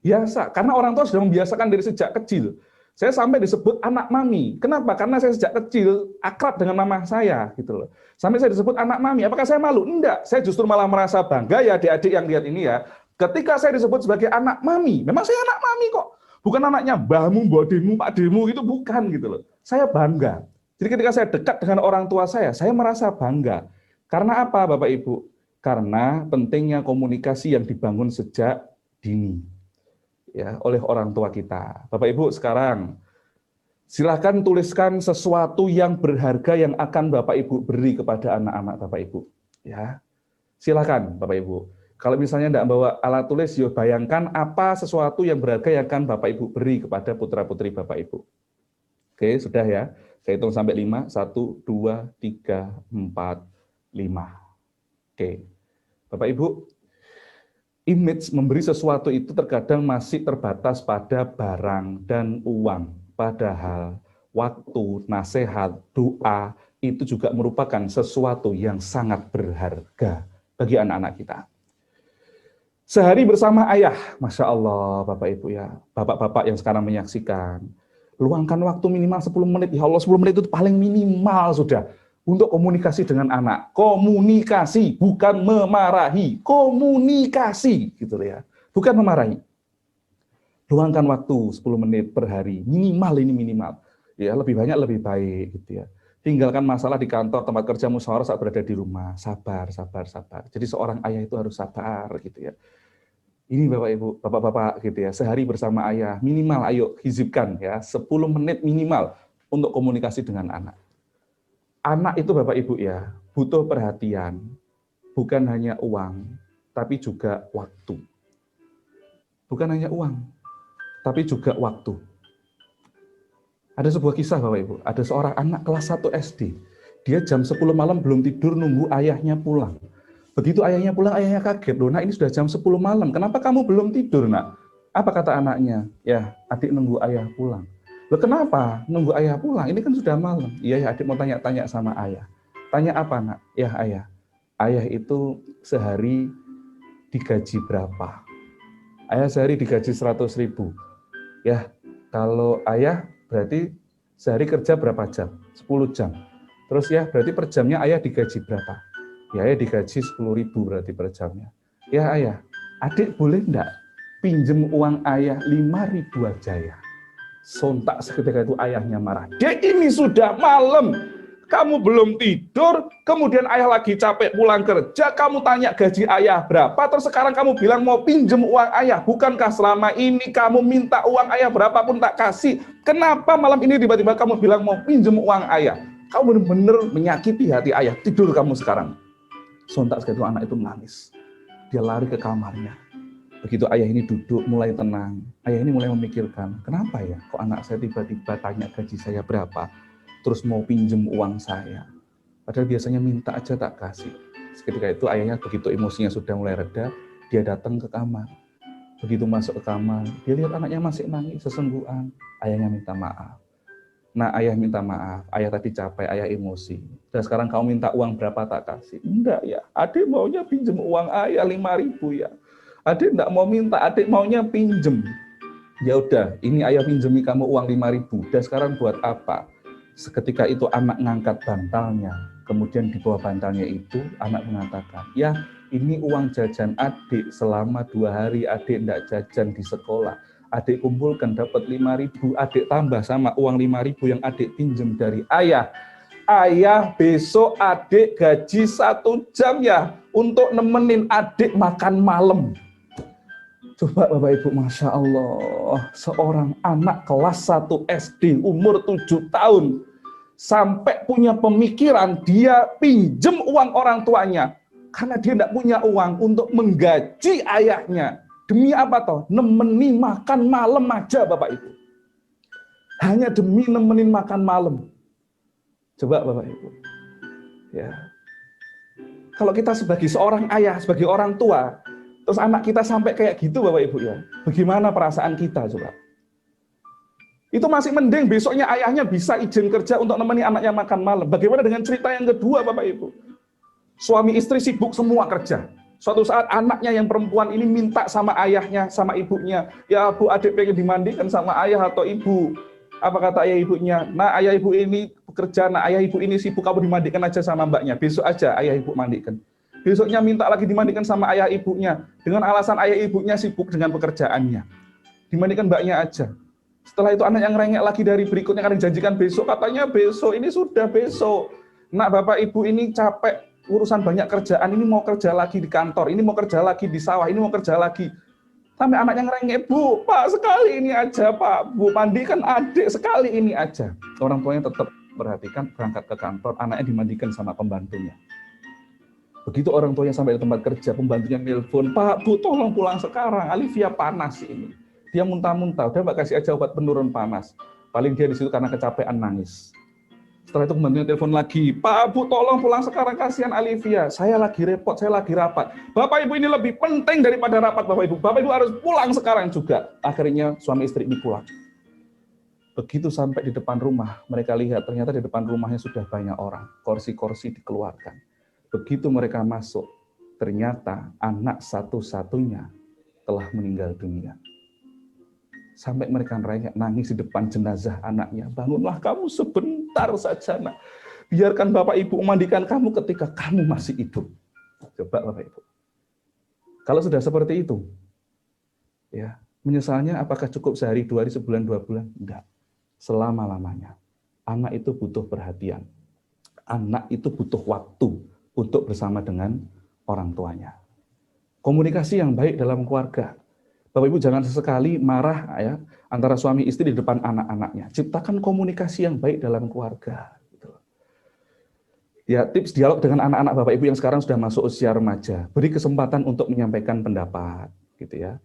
Biasa, karena orang tua sudah membiasakan dari sejak kecil. Saya sampai disebut anak mami. Kenapa? Karena saya sejak kecil akrab dengan mama saya gitu loh. Sampai saya disebut anak mami. Apakah saya malu? Enggak. Saya justru malah merasa bangga ya adik-adik yang lihat ini ya. Ketika saya disebut sebagai anak mami, memang saya anak mami kok. Bukan anaknya mbahmu, mbademu, pakdemu itu bukan gitu loh. Saya bangga. Jadi ketika saya dekat dengan orang tua saya merasa bangga. Karena apa Bapak Ibu? Karena pentingnya komunikasi yang dibangun sejak dini. Ya, oleh orang tua kita. Bapak Ibu sekarang silakan tuliskan sesuatu yang berharga yang akan Bapak Ibu beri kepada anak-anak Bapak Ibu. Ya, silakan Bapak Ibu. Kalau misalnya tidak bawa alat tulis, yuk bayangkan apa sesuatu yang berharga yang akan Bapak Ibu beri kepada putra-putri Bapak Ibu. Oke, sudah ya. Saya hitung sampai 5. 1, 2, 3, 4, 5. Oke. Bapak Ibu, image memberi sesuatu itu terkadang masih terbatas pada barang dan uang. Padahal waktu, nasihat, doa itu juga merupakan sesuatu yang sangat berharga bagi anak-anak kita. Sehari bersama ayah, Masya Allah Bapak Ibu ya, Bapak-bapak yang sekarang menyaksikan, luangkan waktu minimal 10 menit, ya Allah 10 menit itu paling minimal sudah. Untuk komunikasi dengan anak, komunikasi bukan memarahi, komunikasi gitu ya, bukan memarahi. Luangkan waktu 10 menit per hari, minimal ini minimal. Ya, lebih banyak lebih baik gitu ya. Tinggalkan masalah di kantor, tempat kerja, musyawarah saat berada di rumah. Sabar, sabar, sabar. Jadi seorang ayah itu harus sabar gitu ya. Ini Bapak Ibu, Bapak-bapak gitu ya. Sehari bersama ayah, minimal ayo hizibkan ya, 10 menit minimal untuk komunikasi dengan anak. Anak itu Bapak Ibu ya, butuh perhatian, bukan hanya uang, tapi juga waktu. Bukan hanya uang, tapi juga waktu. Ada sebuah kisah Bapak Ibu, ada seorang anak kelas 1 SD. Dia jam 10 malam belum tidur nunggu ayahnya pulang. Begitu ayahnya pulang, ayahnya kaget. Loh, nak ini sudah jam 10 malam, kenapa kamu belum tidur, nak? Apa kata anaknya? Ya, adik nunggu ayah pulang. Loh, kenapa nunggu ayah pulang? Ini kan sudah malam. Iya, ya, adik mau tanya-tanya sama ayah. Tanya apa, nak? Ya, ayah. Ayah itu sehari digaji berapa? Ayah sehari digaji 100.000. Ya, kalau ayah berarti sehari kerja berapa jam? 10 jam. Terus ya, berarti per jamnya ayah digaji berapa? Ya, ayah digaji 10.000 berarti per jamnya. Ya, ayah, adik boleh enggak pinjem uang ayah 5.000 aja ya? Sontak seketika itu ayahnya marah. Dek, ini sudah malam. Kamu belum tidur, kemudian ayah lagi capek pulang kerja, kamu tanya gaji ayah berapa, terus sekarang kamu bilang mau pinjem uang ayah. Bukankah selama ini kamu minta uang ayah berapapun tak kasih? Kenapa malam ini tiba-tiba kamu bilang mau pinjem uang ayah? Kamu benar-benar menyakiti hati ayah. Tidur kamu sekarang. Sontak sekali itu anak itu menangis. Dia lari ke kamarnya. Begitu ayah ini duduk, mulai tenang. Ayah ini mulai memikirkan, kenapa ya kok anak saya tiba-tiba tanya gaji saya berapa, terus mau pinjem uang saya. Padahal biasanya minta aja tak kasih. Seketika itu ayahnya begitu emosinya sudah mulai reda, dia datang ke kamar. Begitu masuk ke kamar, dia lihat anaknya masih nangis sesenggukan. Ayahnya minta maaf. Nah, ayah minta maaf, ayah tadi capek, ayah emosi. Dan sekarang kamu minta uang berapa tak kasih? Enggak ya, adik maunya pinjem uang ayah 5.000 ya. Adik enggak mau minta, adik maunya pinjem. Ya udah, ini ayah pinjemi kamu uang 5.000. Dan sekarang buat apa? Seketika itu anak ngangkat bantalnya. Kemudian di bawah bantalnya itu anak mengatakan, ya ini uang jajan adik selama 2 hari adik enggak jajan di sekolah. Adik kumpulkan dapat 5.000, adik tambah sama uang 5.000 yang adik pinjem dari ayah. Ayah besok adik gaji 1 jam ya untuk nemenin adik makan malam. Coba Bapak Ibu, Masya Allah, seorang anak kelas 1 SD umur 7 tahun, sampai punya pemikiran dia pinjem uang orang tuanya, karena dia tidak punya uang untuk menggaji ayahnya. Demi apa toh? Nemenin makan malam aja Bapak Ibu. Hanya demi nemenin makan malam. Coba Bapak Ibu. Ya. Kalau kita sebagai seorang ayah, sebagai orang tua, terus anak kita sampai kayak gitu Bapak Ibu ya, bagaimana perasaan kita coba? Itu masih mending besoknya ayahnya bisa izin kerja untuk nemeni anaknya makan malam. Bagaimana dengan cerita yang kedua Bapak Ibu? Suami istri sibuk semua kerja. Suatu saat anaknya yang perempuan ini minta sama ayahnya, sama ibunya, ya Bu, adik pengen dimandikan sama ayah atau ibu. Apa kata ayah ibunya? Nah, ayah ibu ini bekerja, nah ayah ibu ini sibuk, kamu dimandikan aja sama mbaknya. Besok aja ayah ibu mandikan. Besoknya minta lagi dimandikan sama ayah ibunya. Dengan alasan ayah ibunya sibuk dengan pekerjaannya. Dimandikan mbaknya aja. Setelah itu anak yang rengek lagi dari berikutnya, kan dijanjikan besok. Katanya besok, ini sudah besok. Nak bapak ibu ini capek, urusan banyak kerjaan, ini mau kerja lagi di kantor, ini mau kerja lagi di sawah, ini mau kerja lagi. Sampai anak yang rengek, Bu, Pak, sekali ini aja, Pak. Bu, mandikan adik, sekali ini aja. Orang tuanya tetap perhatikan, berangkat ke kantor, anaknya dimandikan sama pembantunya. Begitu orang tuanya sampai di tempat kerja, pembantunya nelpon, Pak, Bu, tolong pulang sekarang, Alivia panas ini. Dia muntah-muntah, udah Mbak kasih aja obat penurun panas. Paling dia di situ karena kecapean nangis. Setelah itu pembantunya telepon lagi, Pak, Bu, tolong pulang sekarang, kasihan Alivia. Saya lagi repot, saya lagi rapat. Bapak Ibu ini lebih penting daripada rapat, Bapak Ibu. Bapak Ibu harus pulang sekarang juga. Akhirnya suami istri ini pulang. Begitu sampai di depan rumah, mereka lihat ternyata di depan rumahnya sudah banyak orang. Kursi-kursi dikeluarkan. Begitu mereka masuk, ternyata anak satu-satunya telah meninggal dunia. Sampai mereka nangis di depan jenazah anaknya. Bangunlah kamu sebentar saja, nak. Biarkan Bapak Ibu memandikan kamu ketika kamu masih hidup. Coba Bapak Ibu. Kalau sudah seperti itu, ya, menyesalnya apakah cukup sehari, 2 hari, sebulan, 2 bulan? Enggak. Selama-lamanya. Anak itu butuh perhatian. Anak itu butuh waktu untuk bersama dengan orang tuanya. Komunikasi yang baik dalam keluarga. Bapak Ibu jangan sesekali marah ya antara suami istri di depan anak-anaknya. Ciptakan komunikasi yang baik dalam keluarga. Ya, tips dialog dengan anak-anak Bapak Ibu yang sekarang sudah masuk usia remaja. Beri kesempatan untuk menyampaikan pendapat, gitu ya.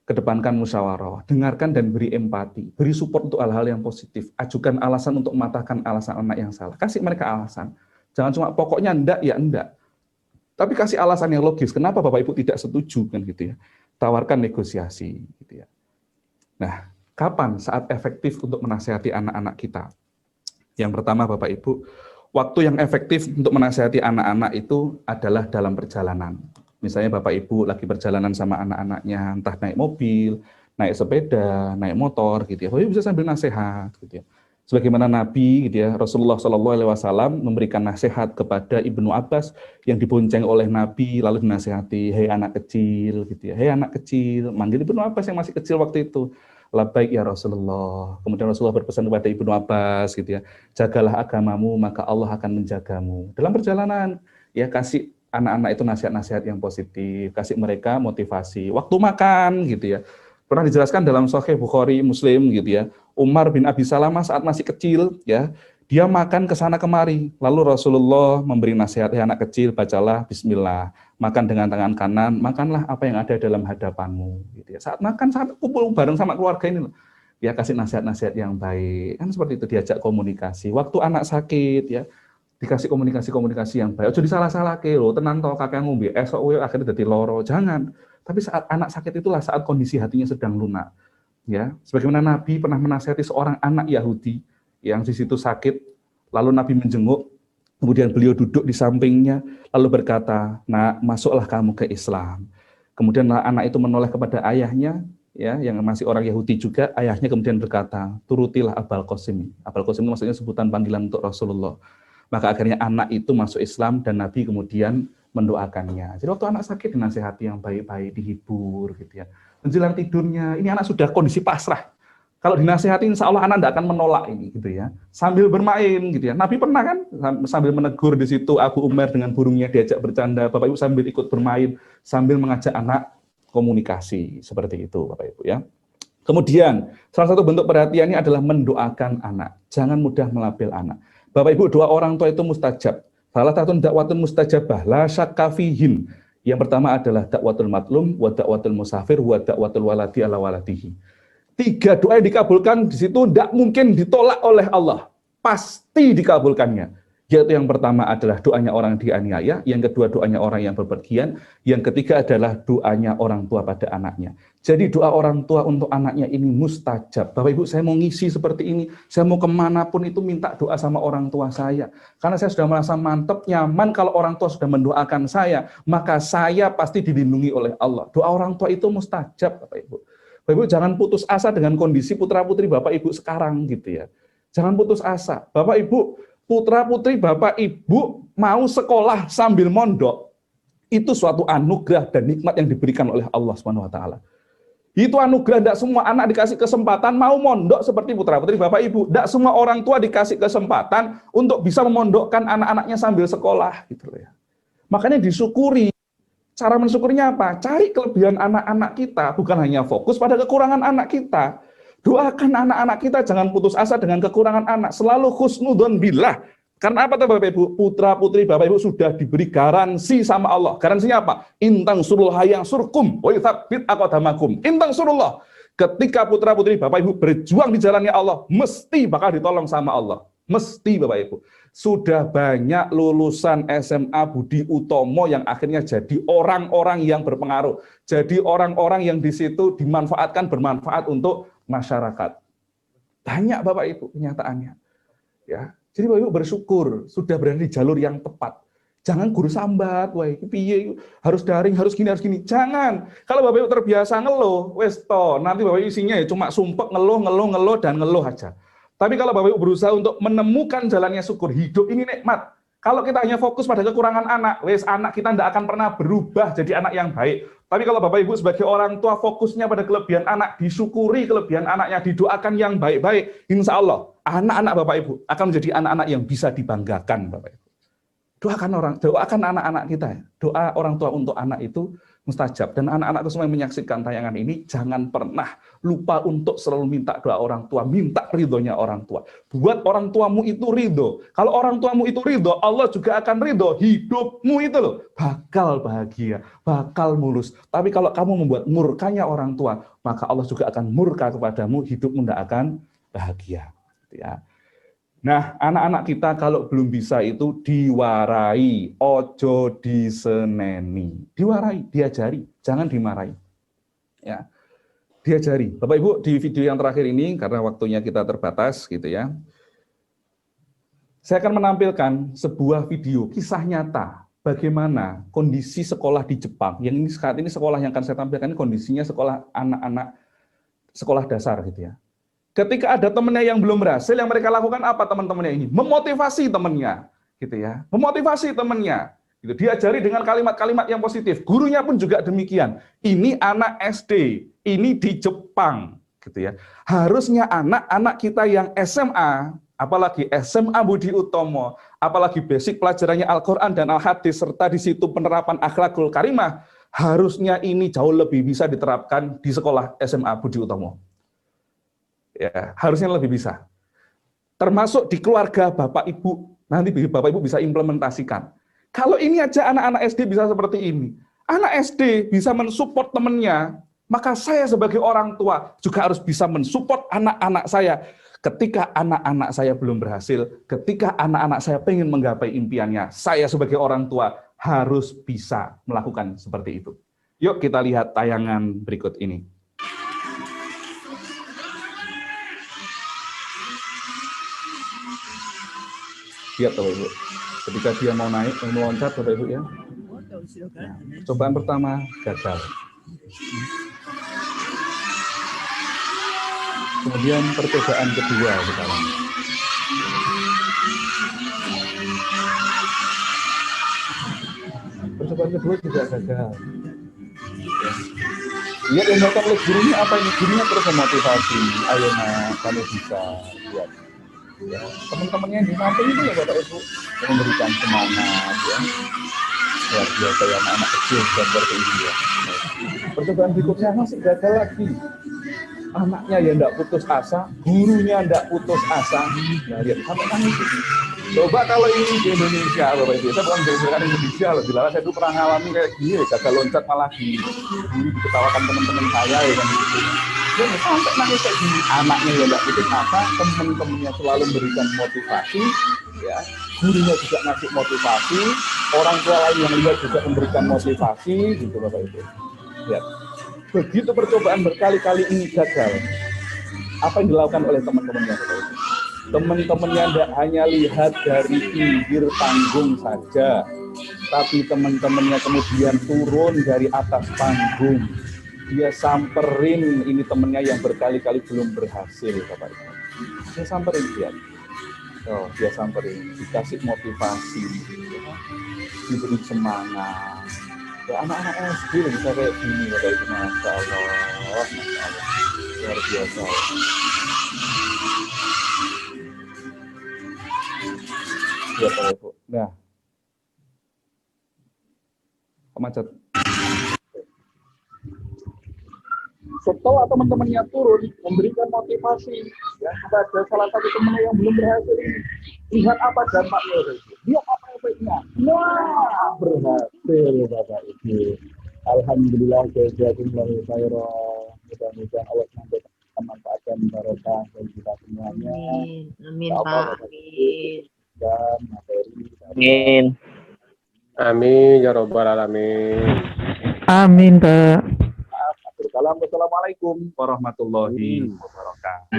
Kedepankan musyawarah, dengarkan dan beri empati, beri support untuk hal-hal yang positif. Ajukan alasan untuk mematahkan alasan anak yang salah. Kasih mereka alasan. Jangan cuma pokoknya enggak ya enggak. Tapi kasih alasan yang logis. Kenapa Bapak Ibu tidak setuju kan gitu ya? Tawarkan negosiasi, gitu ya. Nah, kapan saat efektif untuk menasihati anak-anak kita? Yang pertama Bapak Ibu, waktu yang efektif untuk menasihati anak-anak itu adalah dalam perjalanan. Misalnya Bapak Ibu lagi perjalanan sama anak-anaknya, entah naik mobil, naik sepeda, naik motor, gitu ya. Bapak Ibu bisa sambil nasihat, gitu ya. Sebagaimana Nabi, gitu ya, Rasulullah SAW memberikan nasihat kepada Ibnu Abbas yang dibonceng oleh Nabi, lalu dinasihati, hei anak kecil, gitu ya, hei anak kecil, manggil Ibnu Abbas yang masih kecil waktu itu. Labbaik ya Rasulullah. Kemudian Rasulullah berpesan kepada Ibnu Abbas gitu ya, jagalah agamamu maka Allah akan menjagamu. Dalam perjalanan ya kasih anak-anak itu nasihat-nasihat yang positif, kasih mereka motivasi. Waktu makan gitu ya. Pernah dijelaskan dalam Sahih Bukhari Muslim gitu ya. Umar bin Abi Salamah saat masih kecil ya, dia makan ke sana kemari. Lalu Rasulullah memberi nasihat, ya anak kecil bacalah bismillah. Makan dengan tangan kanan, makanlah apa yang ada dalam hadapanmu. Gitu ya. Saat makan, saat kumpul bareng sama keluarga ini, ya kasih nasihat-nasihat yang baik. Kan seperti itu, diajak komunikasi. Waktu anak sakit, ya dikasih komunikasi-komunikasi yang baik. Ojo disalah-salah ke lo, tenang toh kakek ngombe, esok akhirnya jadi loro. Jangan. Tapi saat anak sakit itulah saat kondisi hatinya sedang lunak. Ya, sebagaimana Nabi pernah menasihati seorang anak Yahudi yang di situ sakit, lalu Nabi menjenguk. Kemudian beliau duduk di sampingnya, lalu berkata, "Nak, masuklah kamu ke Islam." Kemudian anak itu menoleh kepada ayahnya, ya, yang masih orang Yahudi juga. Ayahnya kemudian berkata, "Turutilah Abul Qasim." Abul Qasim itu maksudnya sebutan panggilan untuk Rasulullah. Maka akhirnya anak itu masuk Islam dan Nabi kemudian mendoakannya. Jadi waktu anak sakit dinasihati yang baik-baik, dihibur, gitu ya. Menjelang tidurnya, ini anak sudah kondisi pasrah. Kalau dinasihati, insya Allah anak tidak akan menolak ini, gitu ya. Sambil bermain, gitu ya. Nabi pernah kan sambil menegur di situ Abu Umar dengan burungnya diajak bercanda. Bapak Ibu sambil ikut bermain, sambil mengajak anak komunikasi seperti itu, Bapak Ibu ya. Kemudian salah satu bentuk perhatiannya adalah mendoakan anak. Jangan mudah melabel anak. Bapak Ibu, doa orang tua itu mustajab. Salah satu dakwatun mustajabah, la syakka fihin. Yang pertama adalah dakwatul matlum, wa dakwatul musafir, wa dakwatul waladi ala waladihi. 3 doa yang dikabulkan di situ tidak mungkin ditolak oleh Allah. Pasti dikabulkannya. Yaitu yang pertama adalah doanya orang dianiaya, yang kedua doanya orang yang bepergian, yang ketiga adalah doanya orang tua pada anaknya. Jadi doa orang tua untuk anaknya ini mustajab. Bapak Ibu, saya mau ngisi seperti ini, saya mau kemanapun itu minta doa sama orang tua saya. Karena saya sudah merasa mantap, nyaman kalau orang tua sudah mendoakan saya, maka saya pasti dilindungi oleh Allah. Doa orang tua itu mustajab, Bapak Ibu. Bapak Ibu jangan putus asa dengan kondisi putra-putri Bapak Ibu sekarang gitu ya. Jangan putus asa. Bapak Ibu, putra-putri Bapak Ibu mau sekolah sambil mondok, itu suatu anugerah dan nikmat yang diberikan oleh Allah SWT. Itu anugerah, tidak semua anak dikasih kesempatan mau mondok seperti putra-putri Bapak Ibu. Tidak semua orang tua dikasih kesempatan untuk bisa memondokkan anak-anaknya sambil sekolah. Gitu ya. Makanya disyukuri. Cara mensyukurinya apa? Cari kelebihan anak-anak kita, bukan hanya fokus pada kekurangan anak kita. Doakan anak-anak kita, jangan putus asa dengan kekurangan anak. Selalu husnudzon billah. Karena apa Bapak Ibu? Putra-putri Bapak Ibu sudah diberi garansi sama Allah. Garansinya apa? Intang surul hayang surkum, wa yuthabbit aqdamakum. Intang surullah. Ketika putra-putri Bapak Ibu berjuang di jalannya Allah, mesti bakal ditolong sama Allah. Mesti Bapak Ibu. Sudah banyak lulusan SMA Budi Utomo yang akhirnya jadi orang-orang yang berpengaruh. Jadi orang-orang yang di situ dimanfaatkan, bermanfaat untuk masyarakat. Banyak Bapak Ibu kenyataannya. Ya. Jadi Bapak Ibu bersyukur sudah berada di jalur yang tepat. Jangan guru sambat, wah piye harus daring, harus gini. Jangan. Kalau Bapak Ibu terbiasa ngeluh, wes toh, nanti Bapak Ibu isinya ya cuma sumpek ngeluh dan ngeluh aja. Tapi kalau Bapak Ibu berusaha untuk menemukan jalannya syukur, hidup ini nikmat. Kalau kita hanya fokus pada kekurangan anak, wes anak kita tidak akan pernah berubah jadi anak yang baik. Tapi kalau Bapak Ibu sebagai orang tua fokusnya pada kelebihan anak, disyukuri kelebihan anaknya, didoakan yang baik-baik, insya Allah anak-anak Bapak Ibu akan menjadi anak-anak yang bisa dibanggakan Bapak Ibu. Doakan anak-anak kita ya. Doa orang tua untuk anak itu mustajab. Dan anak-anakku semua yang menyaksikan tayangan ini, jangan pernah lupa untuk selalu minta doa orang tua, minta ridhonya orang tua. Buat orang tuamu itu ridho. Kalau orang tuamu itu ridho, Allah juga akan ridho. Hidupmu itu loh, bakal bahagia, bakal mulus. Tapi kalau kamu membuat murkanya orang tua, maka Allah juga akan murka kepadamu, hidupmu tidak akan bahagia. Ya. Nah, anak-anak kita kalau belum bisa itu diwarai, ojo diseneni. Diwarai, diajari, jangan dimarahi. Ya. Diajari. Bapak Ibu, di video yang terakhir ini karena waktunya kita terbatas gitu ya. Saya akan menampilkan sebuah video kisah nyata bagaimana kondisi sekolah di Jepang. Yang ini saat ini sekolah yang akan saya tampilkan ini kondisinya sekolah anak-anak sekolah dasar gitu ya. Ketika ada temannya yang belum berhasil, yang mereka lakukan apa teman-temannya ini? Memotivasi temannya, gitu ya. Memotivasi temannya, gitu. Diajari dengan kalimat-kalimat yang positif. Gurunya pun juga demikian. Ini anak SD, ini di Jepang, gitu ya. Harusnya anak-anak kita yang SMA, apalagi SMA Budi Utomo, apalagi basic pelajarannya Al-Quran dan Al-Hadis, serta di situ penerapan akhlakul karimah, harusnya ini jauh lebih bisa diterapkan di sekolah SMA Budi Utomo. Ya, harusnya lebih bisa. Termasuk di keluarga Bapak Ibu, nanti Bapak Ibu bisa implementasikan. Kalau ini aja anak-anak SD bisa seperti ini, anak SD bisa mensupport temannya, maka saya sebagai orang tua juga harus bisa mensupport anak-anak saya. Ketika anak-anak saya belum berhasil, ketika anak-anak saya pengen menggapai impiannya, saya sebagai orang tua harus bisa melakukan seperti itu. Yuk kita lihat tayangan berikut ini. Lihat Bapak Ibu, ketika dia mau naik, mau meloncat Bapak Ibu ya. Nah, cobaan pertama gagal. Kemudian percobaan kedua sekarang. Percobaan kedua juga gagal. Lihat yang dilakukan oleh gurunya apa ini? Gurunya terus memotivasi. Ayo nak, kamu bisa. Lihat. Ya, teman-temannya di samping itu ya Bapak Ibu yang memberikan semangat ya. Luar biasa ya anak-anak kecil seperti ini ya. Percobaan berikutnya masih gagal lagi. Anaknya ya enggak putus asa, gurunya enggak putus asa. Nah, lihat sampai nangis. Coba kalau ini di Indonesia Bapak Ibu, saya bukan berdasarkan Indonesia loh. Jelas saya itu pernah ngalami kayak gini, gagal loncat malah diketawakan teman-teman saya ya kan gitu. Ya, sampai nangis kayak gini, anaknya ya enggak putus asa, teman-temannya selalu memberikan motivasi, ya, gurunya juga ngasih motivasi, orang tua lain yang lihat juga memberikan motivasi, gitu Bapak Ibu. Ya, begitu percobaan berkali-kali ini gagal, apa yang dilakukan oleh teman-temannya Bapak Ibu? Teman-temannya tidak hanya lihat dari pinggir panggung saja, tapi teman-temannya kemudian turun dari atas panggung. Dia samperin ini temennya yang berkali-kali belum berhasil, Bapak Ibu. Dia samperin dia. Oh, dia samperin, dikasih motivasi, ya. Diberi semangat. Ya, anak-anak SD bisa kayak gini, Bapak Ibu. Masya Allah, luar biasa. Ya, Bapak Ibu. Nah, macet. Setelah teman-temannya turun, memberikan motivasi, ya, kepada salah satu temannya yang belum berhasil ini, lihat apa dampaknya, lihat apa efeknya. Wah, berhasil, Bapak Ibu. Alhamdulillah, jazakumullahu khairan. Mudah-mudahan Allah memberikan manfaatkan barokah bagi kita semuanya. Amin, Pak. Dan materi. Amin. Amin, ya Rabbal Alamin. Amin, Pak. Assalamualaikum warahmatullahi wabarakatuh.